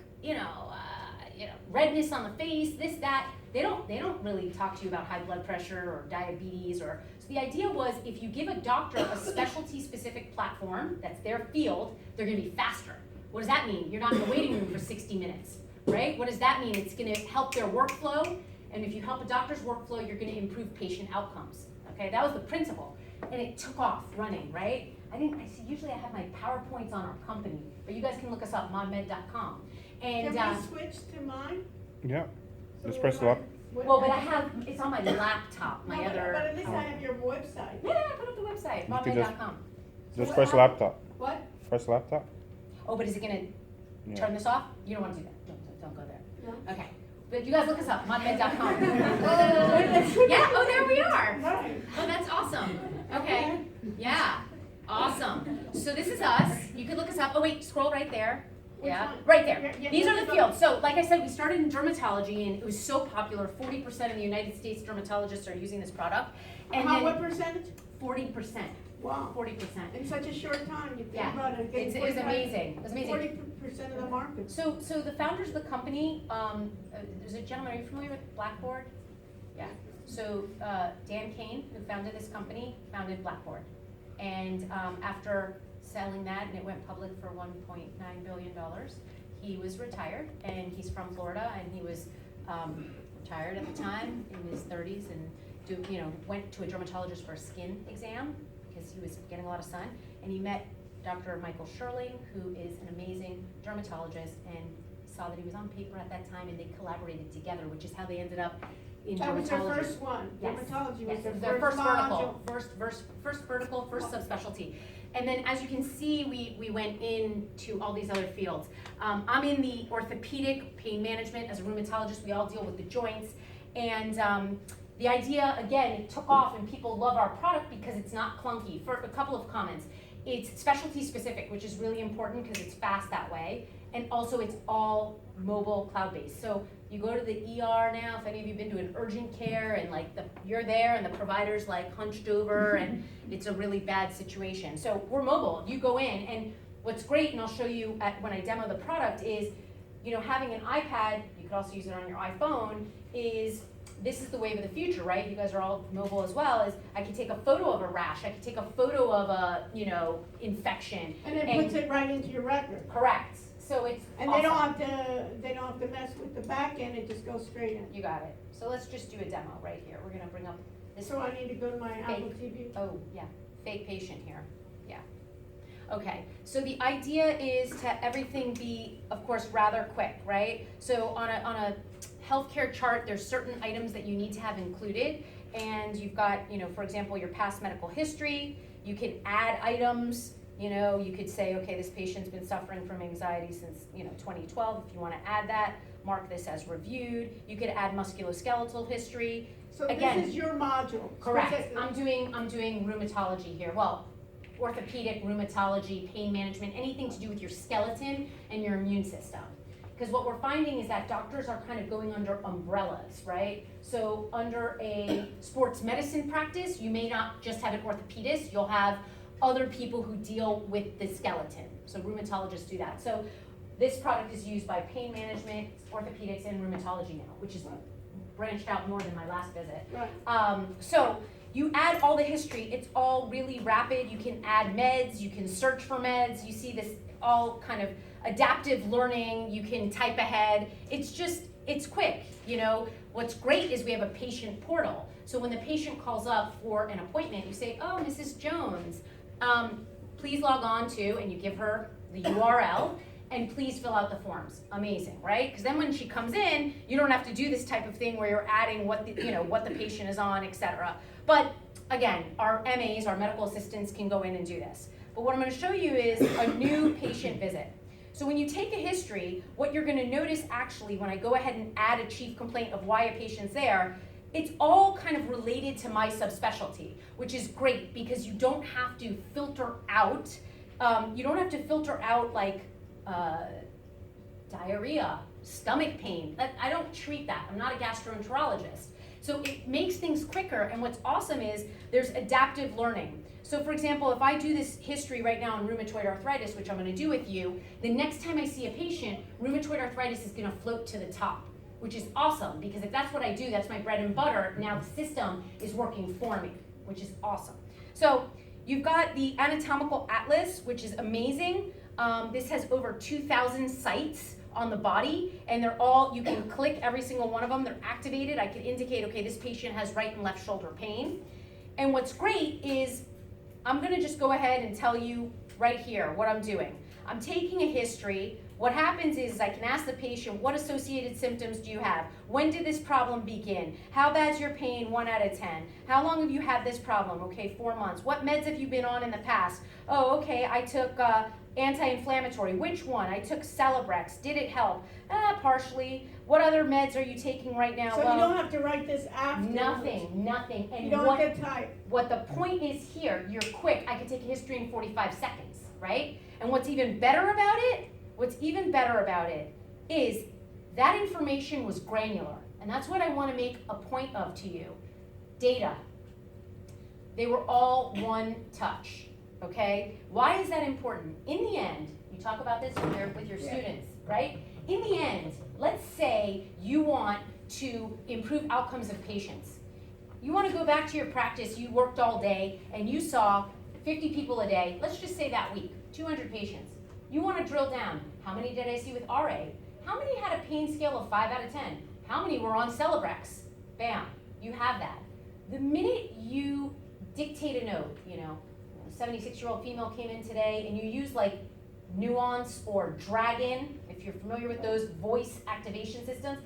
redness on the face, this, that. They don't really talk to you about high blood pressure or diabetes so the idea was if you give a doctor a specialty specific platform, that's their field, they're gonna be faster. What does that mean? You're not in the waiting room for 60 minutes, right? What does that mean? It's gonna help their workflow, and if you help a doctor's workflow, you're gonna improve patient outcomes, okay? That was the principle, and it took off running, right? Usually I have my PowerPoints on our company, but you guys can look us up, modmed.com. And
Can we switch to mine?
Yeah,
So
just press the
what-
button.
well, but it's on my laptop, my
No,
other.
But at least I have your website.
Yeah, put up the website,
You can just-
modmed.com.
Just press laptop.
What?
Press laptop.
Oh, but is it gonna
Yeah.
turn this off? You don't wanna do that, don't go there.
No.
Okay, but you guys look us up, modmed.com.
Oh,
Yeah, oh, there we are.
Right.
Oh, that's awesome. Okay, yeah, awesome. So this is us. You can look us up. Oh wait, scroll right there.
Which
Yeah,
one?
right there.
Yeah,
These are
yeah.
the fields. So like I said, we started in dermatology and it was so popular. 40% of the United States dermatologists are using this product. And
What
then
percentage?
40%.
Wow.
40%.
In such a short time, you think
Yeah,
about it.
it was amazing. It was amazing.
40% of the market.
So the founders of the company, there's a gentleman, are you familiar with Blackboard? Yeah. So Dan Kane, who founded this company, founded Blackboard. And after selling that, and it went public for $1.9 billion, he was retired, and he's from Florida, and he was retired at the time in his 30s, and went to a dermatologist for a skin exam because he was getting a lot of sun, and he met Dr. Michael Sherling, who is an amazing dermatologist, and saw that he was on paper at that time, and they collaborated together, which is how they ended up in
That was their
dermatology.
first one.
Yes.
Dermatology was
Yes,
their
it was their
first
first vertical,
module.
first vertical, first subspecialty. And then as you can see, we went into all these other fields. I'm in the orthopedic pain management as a rheumatologist. We all deal with the joints. And the idea, again, it took off and people love our product because it's not clunky. For a couple of comments, it's specialty specific, which is really important because it's fast that way. And also it's all mobile cloud-based. So you go to the ER now, if any of you have been to an urgent care and like you're there and the provider's like hunched over and it's a really bad situation. So we're mobile, you go in, and what's great, and I'll show you when I demo the product, is having an iPad, you could also use it on your iPhone, this is the wave of the future, right? You guys are all mobile as well, is I can take a photo of a rash, I can take a photo of a, infection.
And it puts it right into your record.
Correct. So it's
And
awesome.
they don't have to mess with the back end, it just goes straight in.
You got it. So let's just do a demo right here. We're gonna bring up this.
So I need to go to my Apple TV?
Oh, yeah, fake patient here, yeah. Okay, so the idea is to everything be, of course, rather quick, right? So on a healthcare chart, there's certain items that you need to have included, and you've got, for example, your past medical history. You can add items. You could say, okay, this patient's been suffering from anxiety since 2012. If you want to add that, mark this as reviewed. You could add musculoskeletal history.
So
again.
this is your module?
Correct,
specifically.
I'm doing rheumatology here, well, orthopedic, rheumatology, pain management, anything to do with your skeleton and your immune system. Because what we're finding is that doctors are kind of going under umbrellas, right? So under a sports medicine practice, you may not just have an orthopedist, you'll have other people who deal with the skeleton. So rheumatologists do that. So this product is used by pain management, orthopedics, and rheumatology now, which is branched out more than my last visit.
Right.
So you add all the history, it's all really rapid. You can add meds, you can search for meds. You see this all kind of adaptive learning. You can type ahead. It's quick. You know, what's great is we have a patient portal. So when the patient calls up for an appointment, you say, oh, Mrs. Jones, please log on to, and you give her the URL. And please fill out the forms. Amazing, right? Because then when she comes in, you don't have to do this type of thing where you're adding what the patient is on, etc. But again, our MAs, our medical assistants, can go in and do this. But what I'm going to show you is a new patient visit. So when you take a history, what you're going to notice actually when I go ahead and add a chief complaint of why a patient's there, it's all kind of related to my subspecialty, which is great because you don't have to filter out. Like diarrhea, stomach pain. I don't treat that. I'm not a gastroenterologist. So it makes things quicker, and what's awesome is there's adaptive learning. So for example, if I do this history right now on rheumatoid arthritis, which I'm gonna do with you, the next time I see a patient, rheumatoid arthritis is gonna float to the top, which is awesome, because if that's what I do, that's my bread and butter, now the system is working for me, which is awesome. So you've got the anatomical atlas, which is amazing. This has over 2,000 sites on the body, and they're all, you can click every single one of them, they're activated. I can indicate, okay, this patient has right and left shoulder pain. And what's great is, I'm gonna just go ahead and tell you right here what I'm doing. I'm taking a history. What happens is I can ask the patient, what associated symptoms do you have? When did this problem begin? How bad's your pain? 1 out of 10. How long have you had this problem? Okay, 4 months. What meds have you been on in the past? Oh, okay, I took anti-inflammatory. Which one? I took Celebrex. Did it help? Partially. What other meds are you taking right now?
So you don't have to write this after.
Nothing. And
you don't have to type.
What the point is here, you're quick. I can take a history in 45 seconds, right? And what's even better about it is that information was granular. And that's what I want to make a point of to you. Data. They were all one touch, okay? Why is that important? In the end, you talk about this with your students, right? In the end, let's say you want to improve outcomes of patients. You want to go back to your practice, you worked all day, and you saw 50 people a day, let's just say that week, 200 patients. You want to drill down, how many did I see with RA? How many had a pain scale of 5 out of 10? How many were on Celebrex? Bam, you have that. The minute you dictate a note, a 76-year-old female came in today, and you use like Nuance or Dragon, if you're familiar with those voice activation systems,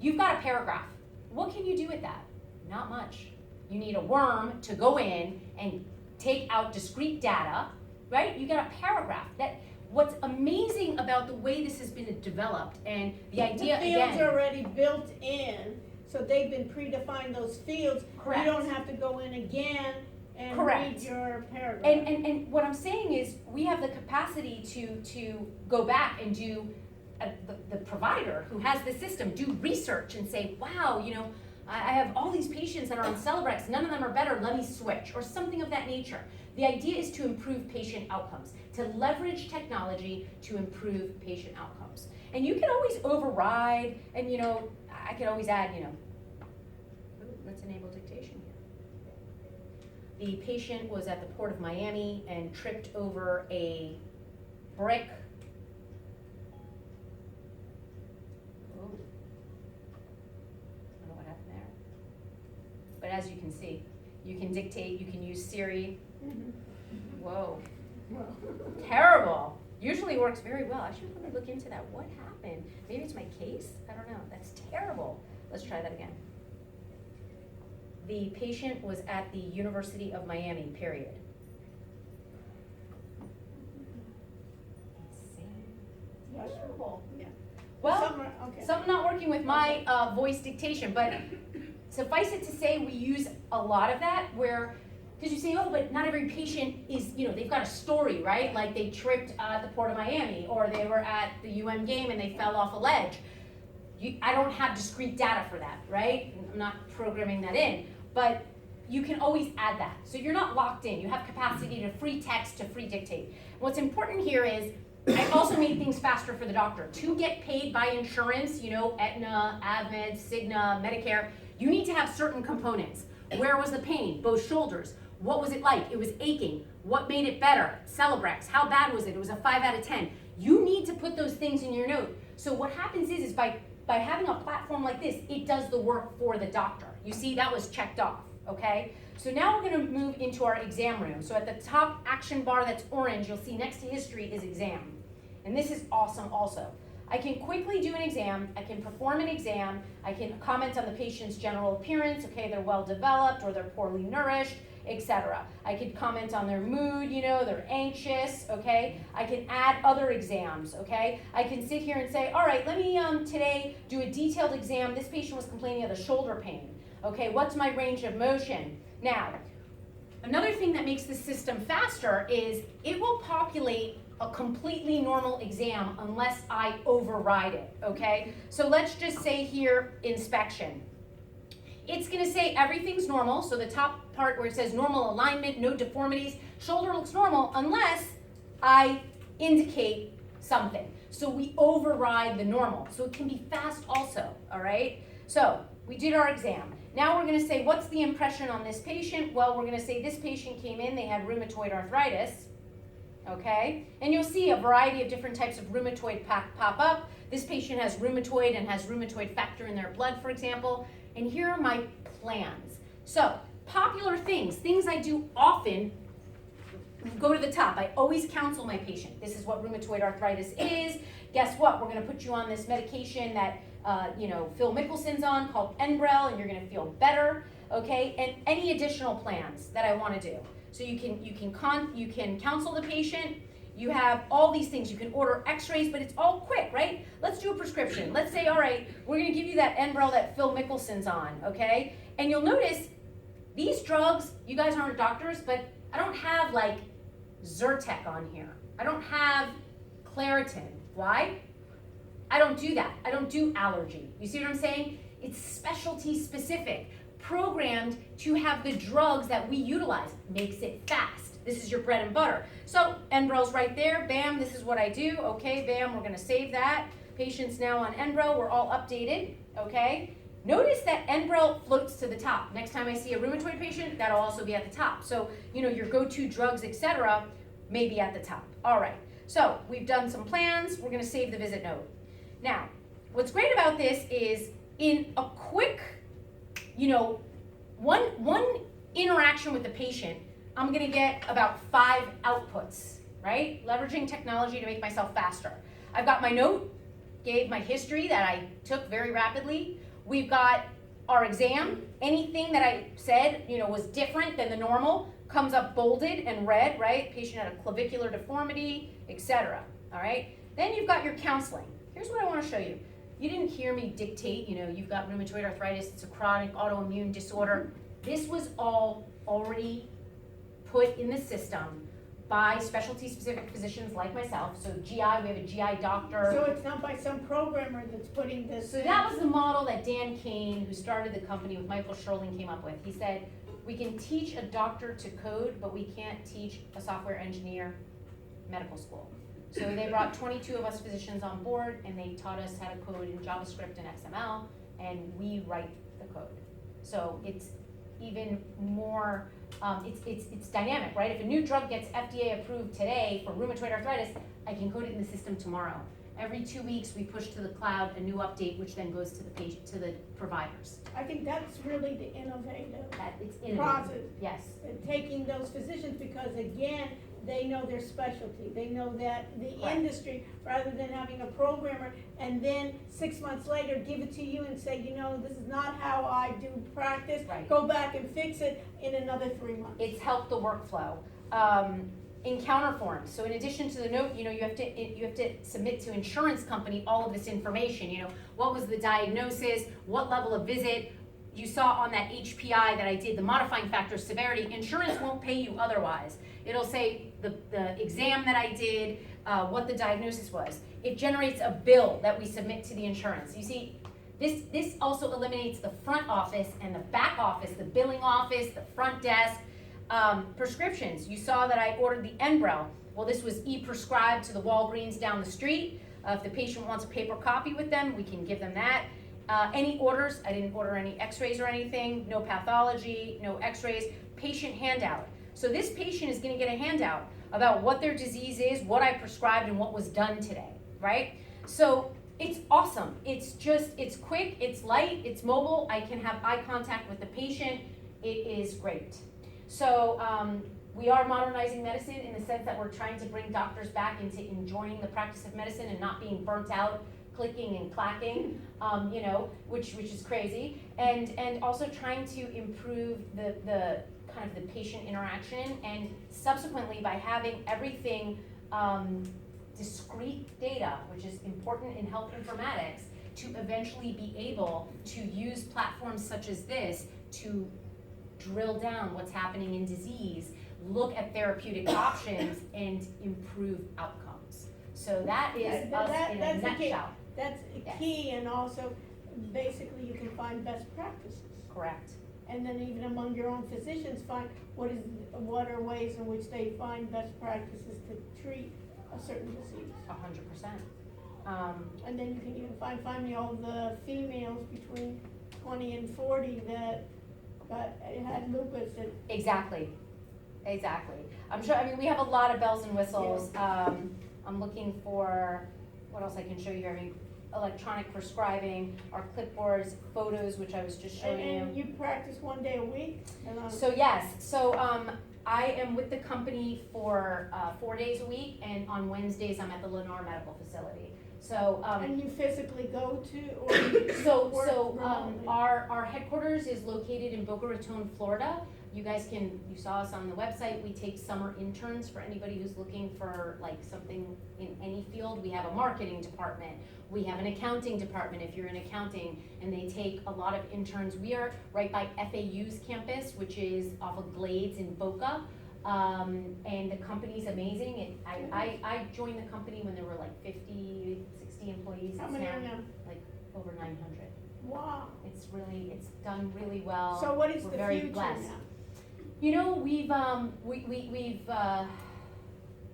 you've got a paragraph. What can you do with that? Not much. You need a worm to go in and take out discrete data, right? You got a paragraph. What's amazing about the way this has been developed, and the idea
The fields
again,
are already built in, so they've been predefined, those fields.
Correct.
You don't have to go in again and
Correct.
read your paragraph.
and what I'm saying is we have the capacity to go back and do the provider who has the system do research and say, wow, I have all these patients that are on Celebrex, none of them are better, let me switch, or something of that nature. The idea is to improve patient outcomes, to leverage technology to improve patient outcomes. And you can always override, and I can always add, let's enable dictation here. The patient was at the Port of Miami and tripped over a brick. Oh. I don't know what happened there. But as you can see, you can dictate, you can use Siri. Whoa. Terrible. Usually works very well. I should probably look into that. What happened? Maybe it's my case? I don't know. That's terrible. Let's try that again. The patient was at the University of Miami, period. Terrible.
Yeah.
Well,
Okay.
something not working with my voice dictation, but suffice it to say, we use a lot of that where, because you say, oh, but not every patient is, they've got a story, right? Like they tripped at the Port of Miami, or they were at the UM game and they fell off a ledge. I don't have discrete data for that, right? I'm not programming that in, but you can always add that. So you're not locked in. You have capacity to free text, to free dictate. What's important here is I also made things faster for the doctor. To get paid by insurance, Aetna, AvMed, Cigna, Medicare, you need to have certain components. Where was the pain? Both shoulders. What was it like? It was aching. What made it better? Celebrex. How bad was it? It was a 5 out of 10. You need to put those things in your note. So what happens is by having a platform like this, it does the work for the doctor. You see, that was checked off, okay? So now we're gonna move into our exam room. So at the top action bar that's orange, you'll see next to history is exam. And this is awesome also. I can quickly do an exam, I can perform an exam, I can comment on the patient's general appearance, okay, they're well developed or they're poorly nourished, etc. I could comment on their mood, they're anxious, okay? I can add other exams, okay? I can sit here and say, all right, let me today do a detailed exam. This patient was complaining of the shoulder pain, okay? What's my range of motion? Now, another thing that makes the system faster is it will populate a completely normal exam unless I override it, okay? So let's just say here, inspection. It's gonna say everything's normal, so the top part where it says normal alignment, no deformities, shoulder looks normal unless I indicate something. So we override the normal, so it can be fast also, all right? So we did our exam. Now we're gonna say, what's the impression on this patient? Well, we're gonna say this patient came in, they had rheumatoid arthritis, okay? And you'll see a variety of different types of rheumatoid pop up. This patient has rheumatoid and has rheumatoid factor in their blood, for example. And here are my plans. So, popular things I do often, go to the top. I always counsel my patient. This is what rheumatoid arthritis is. Guess what? We're gonna put you on this medication that Phil Mickelson's on called Enbrel, and you're gonna feel better, okay? And any additional plans that I wanna do. So you can counsel the patient. You have all these things. You can order x-rays, but it's all quick, right? Let's do a prescription. Let's say, all right, we're gonna give you that Enbrel that Phil Mickelson's on, okay? And you'll notice these drugs, you guys aren't doctors, but I don't have like Zyrtec on here. I don't have Claritin. Why? I don't do that. I don't do allergy. You see what I'm saying? It's specialty specific, programmed to have the drugs that we utilize. Makes it fast. This is your bread and butter. So Enbrel's right there. Bam, this is what I do. Okay, bam, we're gonna save that. Patient's now on Enbrel. We're all updated, okay? Notice that Enbrel floats to the top. Next time I see a rheumatoid patient, that'll also be at the top. So, your go-to drugs, etc., may be at the top. All right, so we've done some plans. We're gonna save the visit note. Now, what's great about this is in a quick, one interaction with the patient, I'm gonna get about 5 outputs, right? Leveraging technology to make myself faster. I've got my note, gave my history that I took very rapidly. We've got our exam. Anything that I said, was different than the normal comes up bolded and red, right? Patient had a clavicular deformity, etc. All right? Then you've got your counseling. Here's what I want to show you. You didn't hear me dictate, you've got rheumatoid arthritis, it's a chronic autoimmune disorder. This was all already put in the system by specialty-specific physicians like myself. So GI, we have a GI doctor.
So it's not by some programmer that's putting this
So
in?
that was the model that Dan Kane, who started the company with Michael Sherling, came up with. He said, we can teach a doctor to code, but we can't teach a software engineer medical school. So they brought 22 of us physicians on board, and they taught us how to code in JavaScript and XML, and we write the code. So it's even more, it's dynamic, right? If a new drug gets FDA approved today for rheumatoid arthritis, I can code it in the system tomorrow. Every 2 weeks, we push to the cloud a new update, which then goes to the patient, to the providers.
I think that's really the innovative
It's innovative.
process.
Yes.
Taking those physicians, because again, they know their specialty. They know that the
Right.
industry, rather than having a programmer and then 6 months later give it to you and say, this is not how I do practice.
Right.
Go back and fix it in another 3 months.
It's helped the workflow. Encounter forms. So in addition to the note, you have to submit to insurance company all of this information. What was the diagnosis? What level of visit? you saw on that HPI that I did, the modifying factor severity, insurance won't pay you otherwise. It'll say the exam that I did, what the diagnosis was. It generates a bill that we submit to the insurance. You see, this also eliminates the front office and the back office, the billing office, the front desk. Prescriptions, you saw that I ordered the Enbrel. Well, this was e-prescribed to the Walgreens down the street. If the patient wants a paper copy with them, we can give them that. Any orders, I didn't order any x-rays or anything, no pathology, no x-rays, patient handout. So this patient is gonna get a handout about what their disease is, what I prescribed, and what was done today, right? So it's awesome. It's quick, it's light, it's mobile. I can have eye contact with the patient. It is great. So we are modernizing medicine in the sense that we're trying to bring doctors back into enjoying the practice of medicine and not being burnt out, clicking and clacking, which is crazy, and also trying to improve the kind of the patient interaction, and subsequently by having everything discrete data, which is important in health informatics, to eventually be able to use platforms such as this to drill down what's happening in disease, look at therapeutic options, and improve outcomes. So that is us in a nutshell.
That's a key, and also basically you can find best practices.
Correct.
And then even among your own physicians, find what are ways in which they find best practices to treat a certain disease.
100%.
And then you can even find me all the females between 20 and 40 that had lupus.
Exactly. I'm sure, we have a lot of bells and whistles. I'm looking for, what else I can show you here? Electronic prescribing, our clipboards, photos, which I was just showing you.
And you practice 1 day a week?
So yes, I am with the company for 4 days a week, and on Wednesdays I'm at the Lennar Medical Facility. So
and you physically go to, or you work remotely?
Our headquarters is located in Boca Raton, Florida. You saw us on the website. We take summer interns for anybody who's looking for something in any field. We have a marketing department. We have an accounting department if you're in accounting, and they take a lot of interns. We are right by FAU's campus, which is off of Glades in Boca. And the company's amazing. I joined the company when there were 50, 60 employees.
How many are now?
Over 900.
Wow.
It's done really well.
So what is
We're
the
very
future
blessed.
now?
We've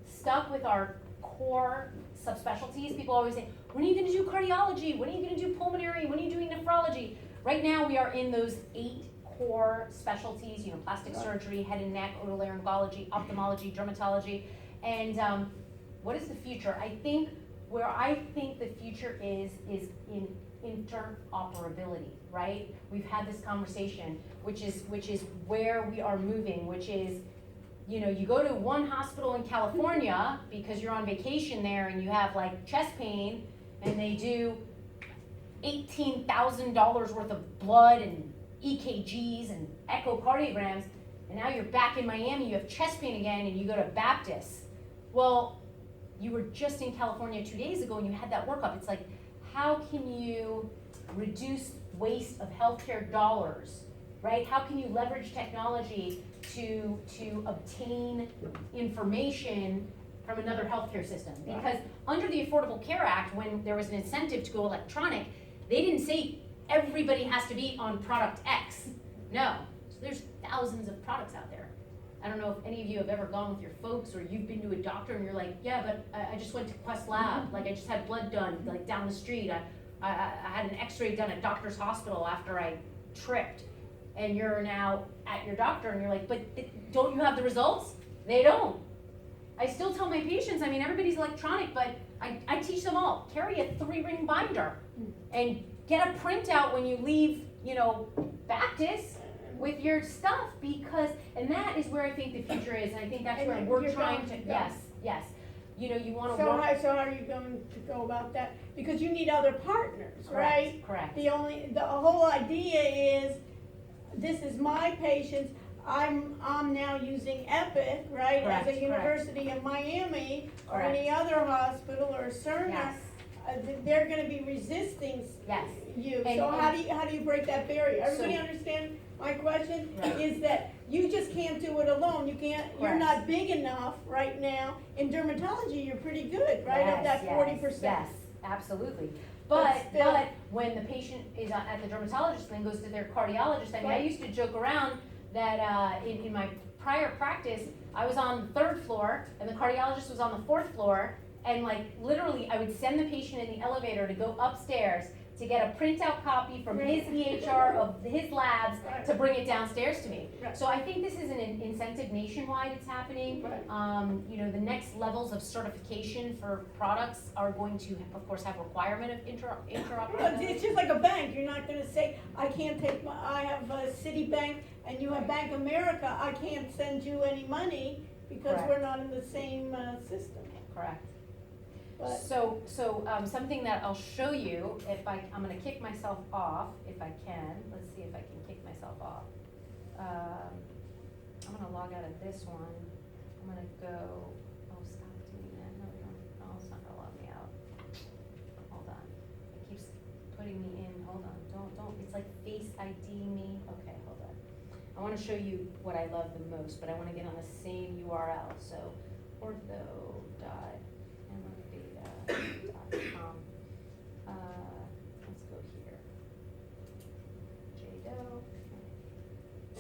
stuck with our core subspecialties. People always say, when are you gonna do cardiology? When are you gonna do pulmonary? When are you doing nephrology? Right now, we are in those 8 core specialties, plastic surgery, head and neck, otolaryngology, ophthalmology, dermatology. And what is the future? I think the future is in interoperability, right? We've had this conversation, which is where we are moving, which is, you go to one hospital in California because you're on vacation there and you have chest pain, and they do $18,000 worth of blood and EKGs and echocardiograms, and now you're back in Miami, you have chest pain again, and you go to Baptist. Well, you were just in California 2 days ago and you had that workup. It's how can you reduce waste of healthcare dollars, right? How can you leverage technology to obtain information from another healthcare system? Because under the Affordable Care Act, when there was an incentive to go electronic, they didn't say everybody has to be on product X. No, so there's thousands of products out there. I don't know if any of you have ever gone with your folks, or you've been to a doctor and you're yeah, but I just went to Quest Lab. I just had blood done down the street. I had an x-ray done at Doctor's Hospital after I tripped. And you're now at your doctor and you're but don't you have the results? They don't. I still tell my patients, everybody's electronic, but I teach them all, carry a 3-ring binder and get a printout when you leave, Baptist with your stuff, and that is where I think the future is, and I think that's where we're trying to, yes. You want to work.
So how are you going to go about that? Because you need other partners, right?
Correct.
The whole idea is, this is my patients, I'm now using Epic, right?
Correct,
As a University of Miami, or any other hospital, or Cerner.
Yes.
they're gonna be resisting
Yes.
you.
And-
So how
and-
do you break that barrier? Everybody
So-
understand my question?
Right.
Is that you just can't do it alone. You can't, you're
Correct.
not big enough right now. In dermatology, you're pretty good, right? Of that 40%.
Yes, absolutely.
But
But,
still-
but when the patient is at the dermatologist, then goes to their cardiologist, I mean, I
Right.
used to joke around that, in my prior practice, I was on the 3rd floor and the cardiologist was on the 4th floor. And like, literally, I would send the patient in the elevator to go upstairs to get a printout copy from his EHR of his labs to bring it downstairs to me.
Right.
So I think this is an incentive nationwide it's happening.
Right.
You know, the next levels of certification for products are going to, of course, have requirement of
Well,
interoperability.
it's just like a bank. You're not gonna say, I can't take I have a Citibank and you have Bank America. I can't send you any money because
Correct.
we're not in the same system.
Correct.
But
So, something that I'll show you, I'm gonna kick myself off, if I can, let's see if I can kick myself off. I'm gonna log out of this one, I'm gonna go, oh, stop doing that, no, you don't, no, it's not gonna log me out. Hold on, it keeps putting me in, hold on, don't, it's like Face ID me, okay, hold on. I wanna show you what I love the most, but I wanna get on the same URL, so ortho.emavita.com. Let's go here. JDoe.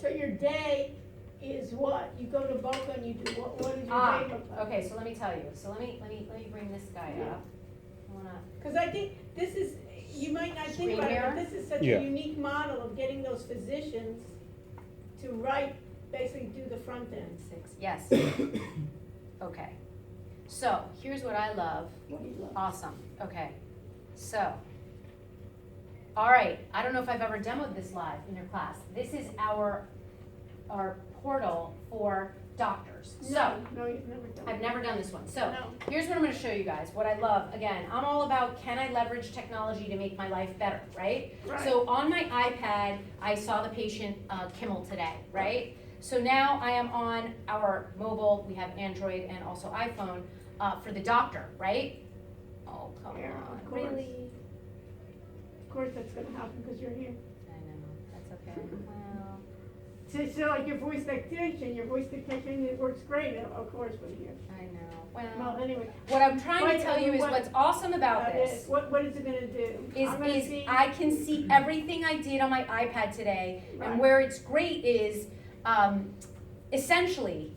so your day is what? You go to Boca and you do what is your day look like?
Okay, so let me tell you, so let me bring this guy up. I wanna,
Cause I think this is, you might not think
Screen
about it,
mirror?
but this is such
Yeah.
a unique model of getting those physicians to basically do the front end.
6, yes. Okay, so here's what I love.
What do you love?
Awesome, okay, so, all right, I don't know if I've ever demoed this live in your class. This is our portal for doctors. So,
No, you've never done
I've
it.
never done this one. So,
No.
here's what I'm gonna show you guys, what I love. Again, I'm all about, can I leverage technology to make my life better, right?
Right.
So on my iPad, I saw the patient, Kimmel today, right? So now I am on our mobile, we have Android and also iPhone, for the doctor, right? Oh, come
Yeah,
on,
of course.
really?
Of course that's gonna happen because you're here.
I know, that's okay, well.
So like your voice dictation, it works great, of course, with you.
I know,
Well,
well,
anyway.
what I'm trying
But
to tell you is
what-
what's awesome about this.
What is it gonna do? I'm gonna
Is
see-
I can see everything I did on my iPad today,
Right.
and where it's great is, essentially,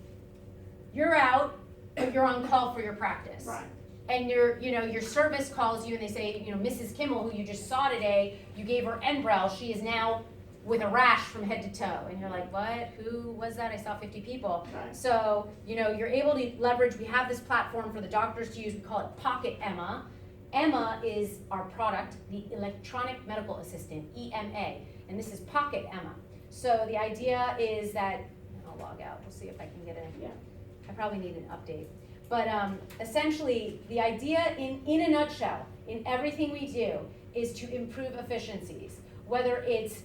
you're out, but you're on call for your practice.
Right.
And your service calls you and they say, Mrs. Kimmel, who you just saw today, you gave her Enbrel, she is now with a rash from head to toe. And you're like, what? Who was that? I saw 50 people.
Right.
So, you're able to leverage, we have this platform for the doctors to use, we call it Pocket Emma. Emma is our product, the Electronic Medical Assistant, EMA, and this is Pocket Emma. So the idea is that, I'll log out, we'll see if I can get in.
Yeah.
I probably need an update. But essentially, the idea in a nutshell, in everything we do, is to improve efficiencies. Whether it's,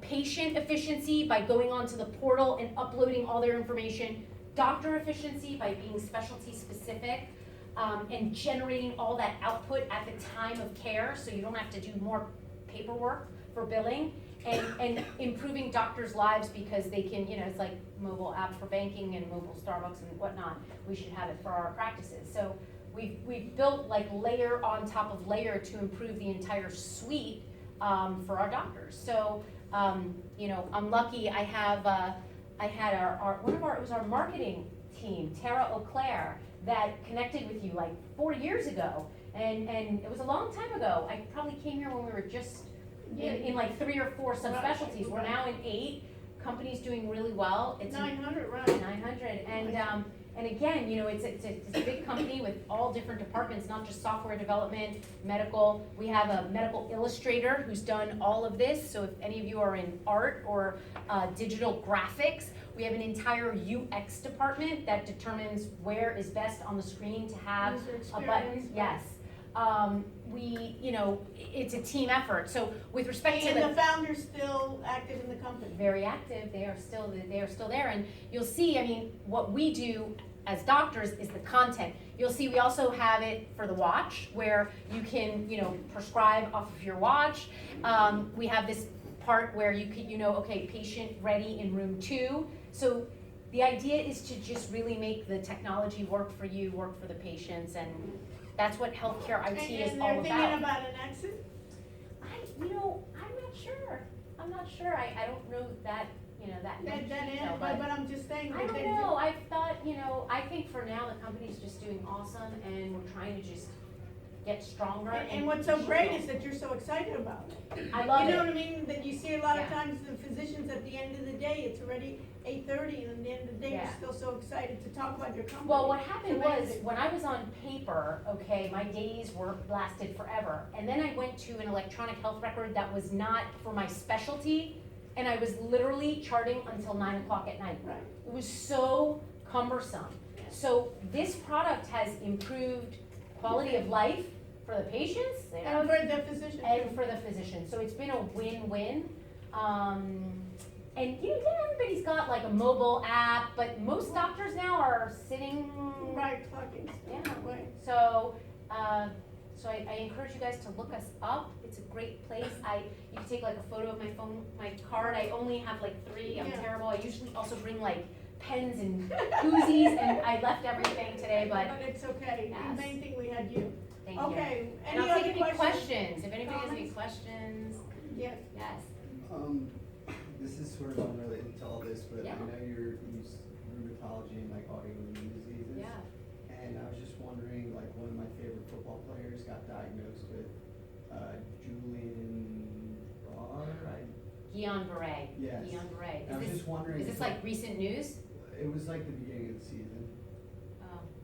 patient efficiency by going onto the portal and uploading all their information, doctor efficiency by being specialty specific, and generating all that output at the time of care so you don't have to do more paperwork for billing, and improving doctors' lives because they can, it's like mobile app for banking and mobile Starbucks and whatnot. We should have it for our practices. So we've built like layer on top of layer to improve the entire suite for our doctors. So, I'm lucky I had it was our marketing team, Tara Auclair, that connected with you like 4 years ago. And it was a long time ago. I probably came here when we were just in like 3 or 4 subspecialties. We're now in 8. Company's doing really well. It's
900, right?
900. And again, it's a big company with all different departments, not just software development, medical. We have a medical illustrator who's done all of this. So if any of you are in art or digital graphics, we have an entire UX department that determines where is best on the screen to have
User
a button.
experience.
Yes. It's a team effort. So with respect to
And the founder's still active in the company.
very active, they are still there, and you'll see, what we do as doctors is the content. You'll see we also have it for the watch where you can, prescribe off of your watch. We have this part where you can, okay, patient ready in room 2. So the idea is to just really make the technology work for you, work for the patients, and that's what healthcare IT is all
And they're thinking
about.
about an exit?
I'm not sure. I don't know that, that much detail,
But I'm just saying.
I don't know, I've thought, I think for now the company's just doing awesome and we're trying to just get stronger.
And what's so great is that you're so excited about it.
I love
You know
it.
what I mean? That you see a lot of
Yeah.
times the physicians at the end of the day, it's already 8:30 and at the end of the day,
Yeah.
you're still so excited to talk about your company.
Well, what happened was,
Amazing.
when I was on paper, okay, my days lasted forever. And then I went to an electronic health record that was not for my specialty, and I was literally charting until 9 o'clock at night.
Right.
It was so cumbersome. So this product has improved quality of life for the patients.
And for the physician.
And for the physician, so it's been a win-win. And everybody's got like a mobile app, but most doctors now are sitting.
Right, clocking.
Yeah.
Right.
So, I encourage you guys to look us up. It's a great place. You can take like a photo of my phone, my card. I only have like 3. I'm
Yeah.
terrible. I usually also bring like pens and koozies, and I left everything today, but
But it's okay.
Yes.
The main thing we had you.
thank you.
Okay,
And
any
I'll
other
take any
questions?
questions. If anybody has any
Comments?
questions,
Yes.
yes.
This is sort of unrelated to all this, but
Yeah.
I know you use rheumatology and like autoimmune diseases.
Yeah.
And I was just wondering, like, one of my favorite football players got diagnosed with Julian Barr.
Guillain Barré.
Yes.
Guillain Barré.
I was just wondering
Is this
if,
like recent news?
It was like the beginning of the season.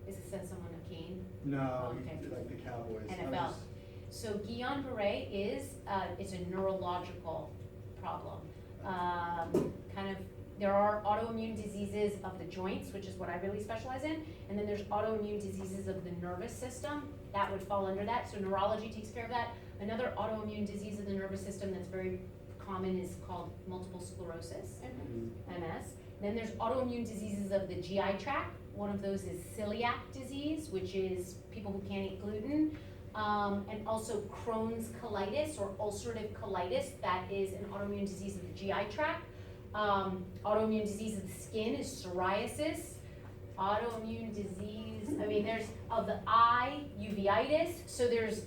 Is it said someone of Kane?
No,
Okay.
like the Cowboys. I was
NFL.
just-
So Guillain Barré is a neurological problem. There are autoimmune diseases of the joints, which is what I really specialize in, and then there's autoimmune diseases of the nervous system. That would fall under that, so neurology takes care of that. Another autoimmune disease of the nervous system that's very common is called multiple sclerosis, MS. Then there's autoimmune diseases of the GI tract. One of those is celiac disease, which is people who can't eat gluten. And also Crohn's colitis or ulcerative colitis, that is an autoimmune disease of the GI tract. Autoimmune disease of the skin is psoriasis. Autoimmune disease, there's of the eye, uveitis. So there's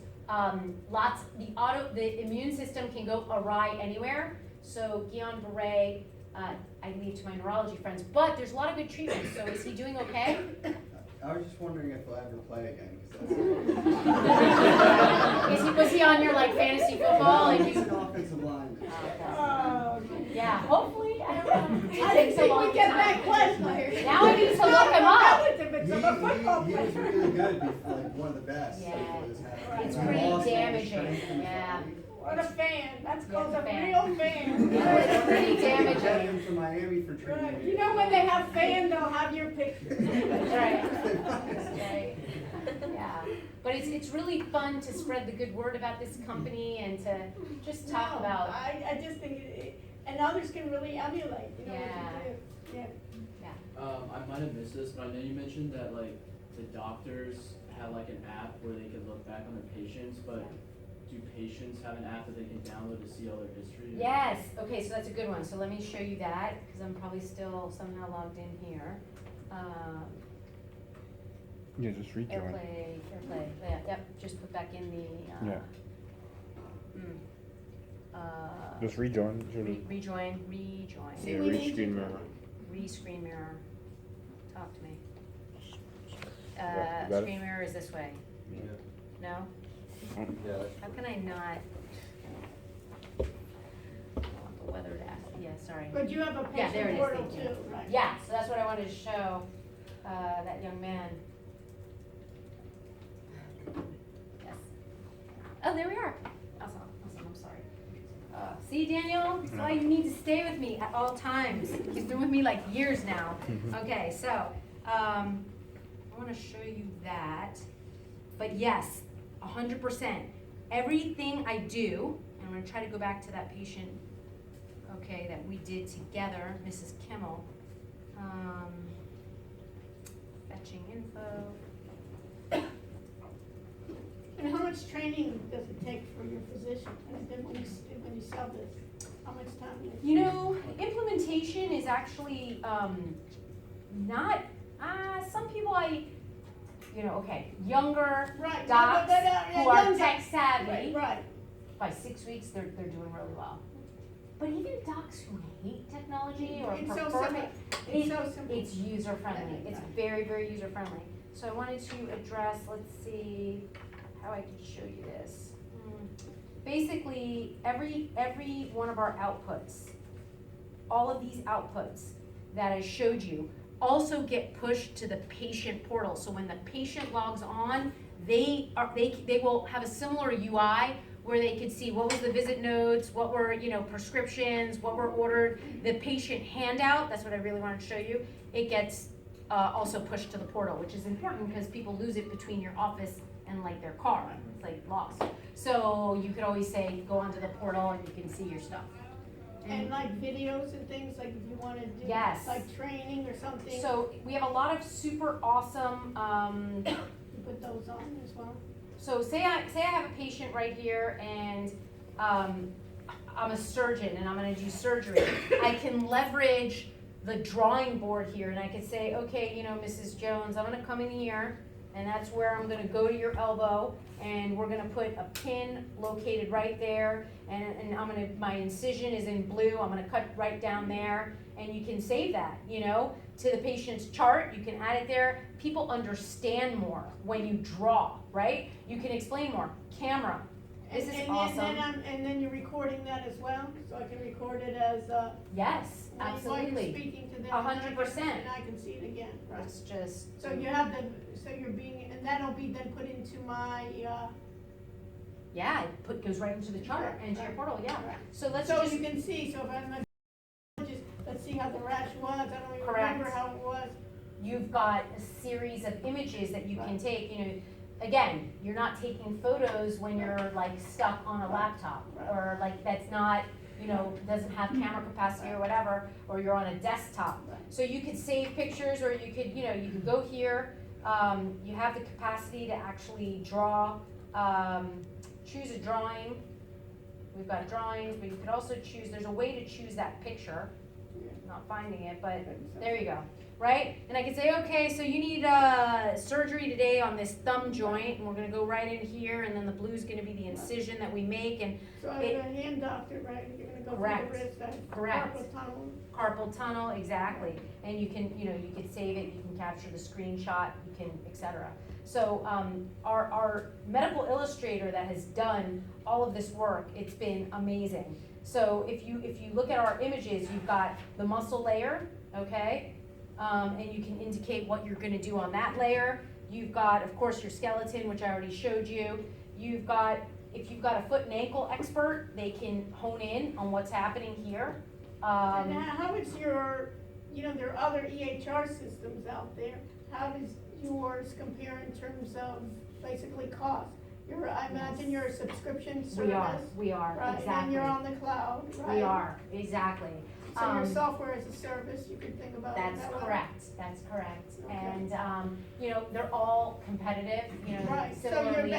the immune system can go awry anywhere. So Guillain-Barré, I leave to my neurology friends, but there's a lot of good treatments. So is he doing okay?
I was just wondering if he'll ever play again.
Was he on your like fantasy football and
He's
you?
an offensive lineman.
Yeah, hopefully, I don't know.
I didn't think we'd get that question.
Now I need to look him up.
He was really good, like one of the best.
Yeah.
Like,
It's
he
pretty
lost all the
damaging,
strength in his
yeah.
body.
What a fan. That's
Yeah,
called a
fan.
real fan.
It's pretty
Got
damaging.
him from Miami for training.
Right. You know when they have fan, they'll have your picture.
Right. Right. Yeah, but it's really fun to spread the good word about this company and to just talk
No,
about.
I just think, and others can really emulate, you know,
Yeah.
what you do. Yeah.
I might have missed this, but I know you mentioned that like the doctors have like an app where they can look back on their patients, but do patients have an app that they can download to see all their history?
Yes, okay, so that's a good one. So let me show you that, because I'm probably still somehow logged in here.
Yeah, just rejoin.
AirPlay, yeah, yep, just put back in the,
Yeah. Just
Just
rejoin. Sort of.
rejoin.
Yeah, re-screen mirror.
Re-screen mirror. Talk to me.
Yeah, you got it?
Screen mirror is this way. No?
Yeah.
How can I not? I want the weather to ask, yeah, sorry.
But you have a
Yeah, there it
patient
is,
portal
thank you.
too, right?
Yeah, so that's what I wanted to show, that young man. Yes. Oh, there we are. Awesome, I'm sorry. See, Daniel, that's why you need to stay with me at all times. He's been with me like years now. Okay, so, I wanna show you that. But yes, 100%. Everything I do, and I'm gonna try to go back to that patient, okay, that we did together, Mrs. Kimmel. fetching info.
And how much training does it take for your physician, and then when you sell this, how much time?
You know, implementation is actually, not, some people okay, younger
Right,
docs
yeah,
who are
young
tech
docs.
savvy,
Right,
by 6 weeks, they're doing really well. But even docs who hate technology or
It's so
prefer
simple.
it,
It's so simple.
it's user friendly.
Yeah,
It's
right.
very, very user friendly. So I wanted to address, let's see how I can show you this. Basically, every one of our outputs, all of these outputs that I showed you also get pushed to the patient portal. So when the patient logs on, they will have a similar UI where they could see what was the visit notes, what were, prescriptions, what were ordered. The patient handout, that's what I really wanted to show you, it gets also pushed to the portal, which is important because people lose it between your office and like their car. It's like lost. So you could always say, go onto the portal and you can see your stuff.
and like videos and things, like if you wanna do,
Yes.
like training or something.
So we have a lot of super awesome,
You put those on as well.
so say I have a patient right here and I'm a surgeon and I'm gonna do surgery. I can leverage the drawing board here and I could say, okay, Mrs. Jones, I'm gonna come in here and that's where I'm gonna go to your elbow and we're gonna put a pin located right there and my incision is in blue, I'm gonna cut right down there and you can save that, to the patient's chart, you can add it there. People understand more when you draw, right? You can explain more. Camera, this is awesome.
And then you're recording that as well, so I can record it as,
Yes,
while you're
absolutely.
speaking to them.
100%.
And I can see it again, right?
It's just.
So you have so you're being, and that'll be then put into my,
Yeah, goes right into the chart, into your portal, yeah.
Right.
So let's
so
just.
you can see, so if I'm a, let's see how the rash was, I don't even
Correct.
remember how it was.
You've got a series of images that you can take, again, you're not taking photos when you're like stuck on a laptop or like that's not, doesn't have camera capacity or whatever, or you're on a desktop. So you could save pictures or you could, you could go here, you have the capacity to actually draw, choose a drawing. We've got drawings, but you could also choose, there's a way to choose that picture. Not finding it, but there you go, right? And I can say, okay, so you need surgery today on this thumb joint, and we're gonna go right in here, and then the blue's gonna be the incision that we make, and
So I'm a hand doctor, right, you're gonna go
Correct.
through the wrist, that
Correct.
carpal tunnel.
carpal tunnel, exactly. And you can, you can save it, you can capture the screenshot, you can, etc. So our medical illustrator that has done all of this work, it's been amazing. So if you look at our images, you've got the muscle layer, okay? And you can indicate what you're gonna do on that layer. You've got, of course, your skeleton, which I already showed you. You've got, if you've got a foot and ankle expert, they can hone in on what's happening here.
And how is your, there are other EHR systems out there, how does yours compare in terms of basically cost? I imagine you're a subscription service.
We are,
Right,
exactly.
and you're on the cloud, right?
We are, exactly.
So your software as a service, you could think about it
That's
that way.
correct, that's correct.
Okay.
And, they're all competitive,
Right, so
similarly.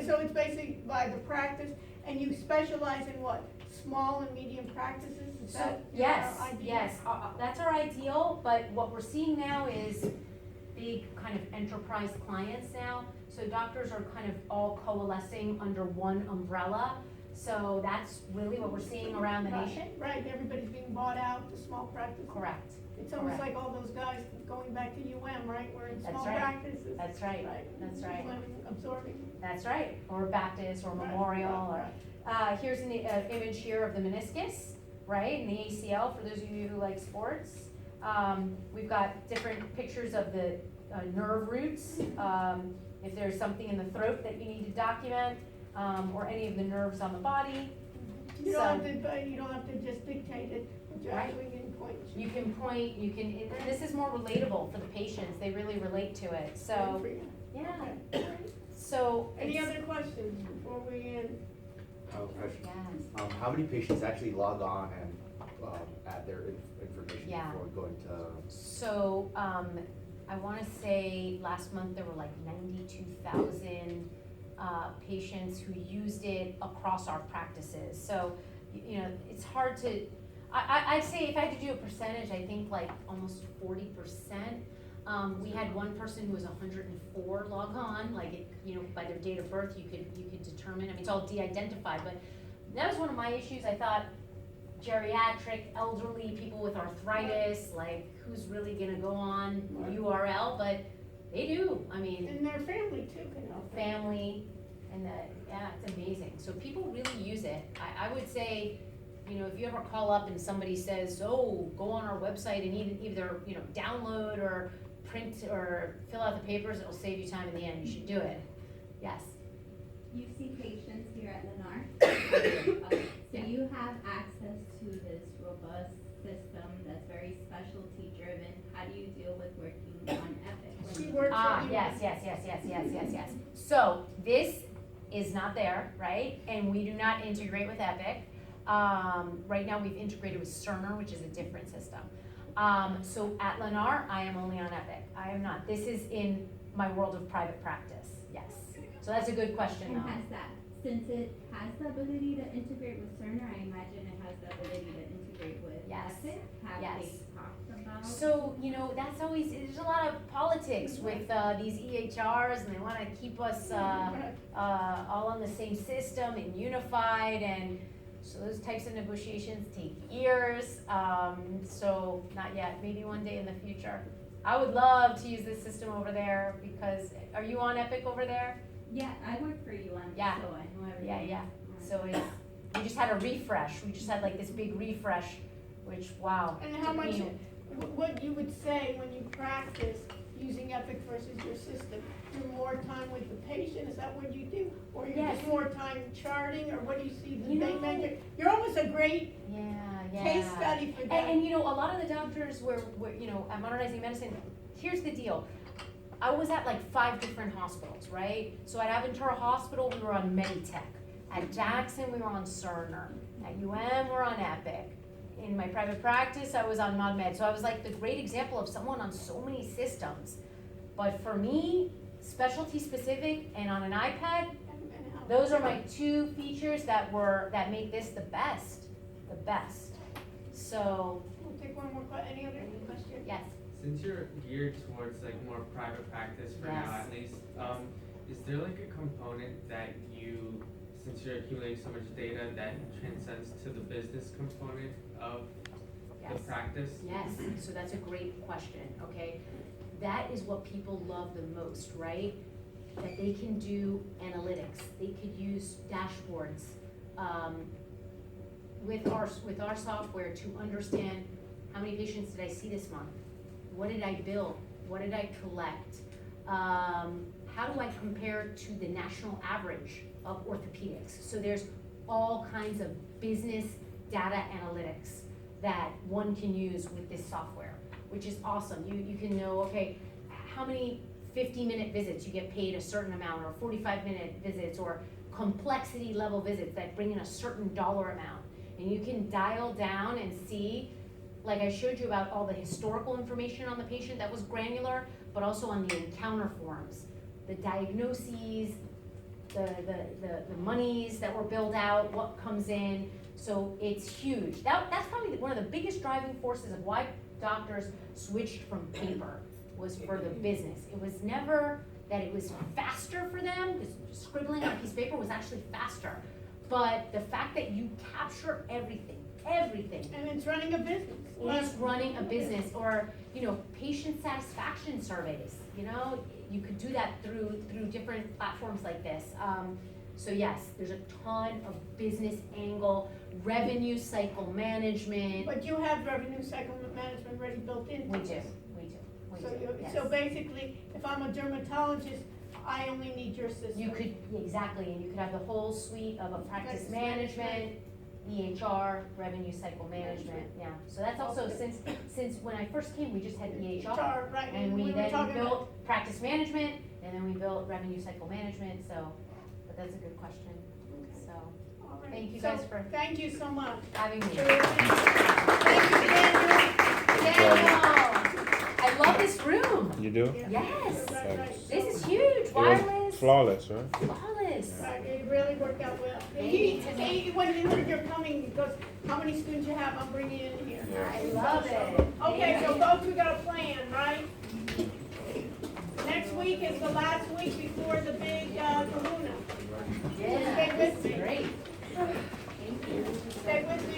so it's basically by the practice, and you specialize in what, small and medium practices, is
So,
that
yes,
your idea?
yes, that's our ideal, but what we're seeing now is big kind of enterprise clients now. So doctors are kind of all coalescing under one umbrella. So that's really what we're seeing around the
Right,
nation.
Right, everybody's being bought out, the small practices.
Correct.
It's almost
Correct.
like all those guys going back to UM, right, we're in
That's
small
right.
practices.
That's right, that's right.
UM absorbing.
That's right, or Baptist, or
Right,
Memorial,
right,
or, here's an image here of the meniscus, right, and the ACL, for those of you who like sports. We've got different pictures of the nerve roots, if there's something in the throat that you need to document, or any of the nerves on the body.
You don't have to just dictate it, but you
Right.
actually can point.
You can point, and this is more relatable for the patients, they really relate to it, so, yeah. So.
Any
it's-
other questions before we end?
I have a question.
Yes.
How many patients actually log on and add their information
Yeah.
before going to?
So, I wanna say last month there were like 92,000 patients who used it across our practices. So, you know, it's hard to, I'd say if I had to do a percentage, I think like almost 40%. We had one person who was 104 log on, like, it, you know, by their date of birth, you could determine, I mean, it's all de-identified, but that was one of my issues. I thought geriatric, elderly, people with arthritis, like, who's really gonna go on URL, but they do, I mean.
And their family too can help.
Family, and yeah, it's amazing. So people really use it. I would say, you know, if you ever call up and somebody says, oh, go on our website and either, you know, download or print or fill out the papers, it'll save you time in the end, you should do it. Yes?
You see patients here at Lennar. Okay. So you have access to this robust system that's very specialty driven. How do you deal with working on Epic?
She works at
Yes. So this is not there, right? And we do not integrate with Epic. Right now we've integrated with Cerner, which is a different system. So at Lennar, I am only on Epic. I am not. This is in my world of private practice, yes. So that's a good question
And
though.
has that, since it has the ability to integrate with Cerner, I imagine it has the ability to integrate with
Yes.
Epic? Have
Yes.
they talked about?
So, you know, that's always, there's a lot of politics with these EHRs, and they wanna keep us all on the same system and unified, and so those types of negotiations take years. So not yet, maybe one day in the future. I would love to use this system over there, because, are you on Epic over there?
Yeah, I work for you on,
Yeah.
so I know everything.
Yeah. So we just had a refresh, we just had like this big refresh, which, wow.
And how
took
much,
me-
what you would say when you practice using Epic versus your system? You're more time with the patient, is that what you do? Or you're just
Yes.
more time charting, or what do you see the
You
main
know-
manager? You're almost a great
Yeah.
case study for them.
And you know, a lot of the doctors were, you know, at Modernizing Medicine, here's the deal. I was at like 5 different hospitals, right? So at Aventura Hospital, we were on Meditech. At Jackson, we were on Cerner. At UM, we're on Epic. In my private practice, I was on ModMed. So I was like the great example of someone on so many systems. But for me, specialty specific and on an iPad, those are my 2 features that make this the best. So,
We'll take one more any other question?
yes.
Since you're geared towards like more private practice for now
Yes.
at least, is there like a component that you, since you're accumulating so much data, that transcends to the business component of the
Yes.
practice?
Yes, so that's a great question, okay? That is what people love the most, right? That they can do analytics, they could use dashboards, with our software to understand how many patients did I see this month? What did I bill? What did I collect? How do I compare to the national average of orthopedics? So there's all kinds of business data analytics that one can use with this software, which is awesome. You can know, okay, how many 50-minute visits you get paid a certain amount, or 45-minute visits, or complexity level visits that bring in a certain dollar amount. And you can dial down and see, like I showed you about all the historical information on the patient that was granular, but also on the encounter forms, the diagnoses, the monies that were billed out, what comes in. So it's huge. That's probably one of the biggest driving forces of why doctors switched from paper, was for the business. It was never that it was faster for them, because scribbling on a piece of paper was actually faster. But the fact that you capture everything.
And it's running a business.
It's running a business, or, you know, patient satisfaction surveys, you know, you could do that through different platforms like this. So yes, there's a ton of business angle, revenue cycle management.
But you have revenue cycle management already built into
We
this.
do, yes.
So basically, if I'm a dermatologist, I only need your system.
You could, exactly, and you could have the whole suite of a practice management, EHR, revenue cycle management, yeah. So that's also, since when I first came, we just had EHR.
Right,
And we
were
then
talking about-
built practice management, and then we built revenue cycle management, so, but that's a good question, so.
All right.
Thank you
So,
guys for
Thank you so much.
having me.
Thank you, Daniel.
Daniel, I I love this room.
You do?
Yes.
Thanks.
This is huge,
It was
wireless,
flawless, right?
flawless.
Right, it really worked out well. He, when he heard you're coming, he goes, how many students you have, I'm bringing you in here.
Yeah.
I love it.
Okay, so folks, we got a plan, right? Next week is the last week before the big, kahuna.
Yeah,
Stay with
this is
me.
great.
Stay with me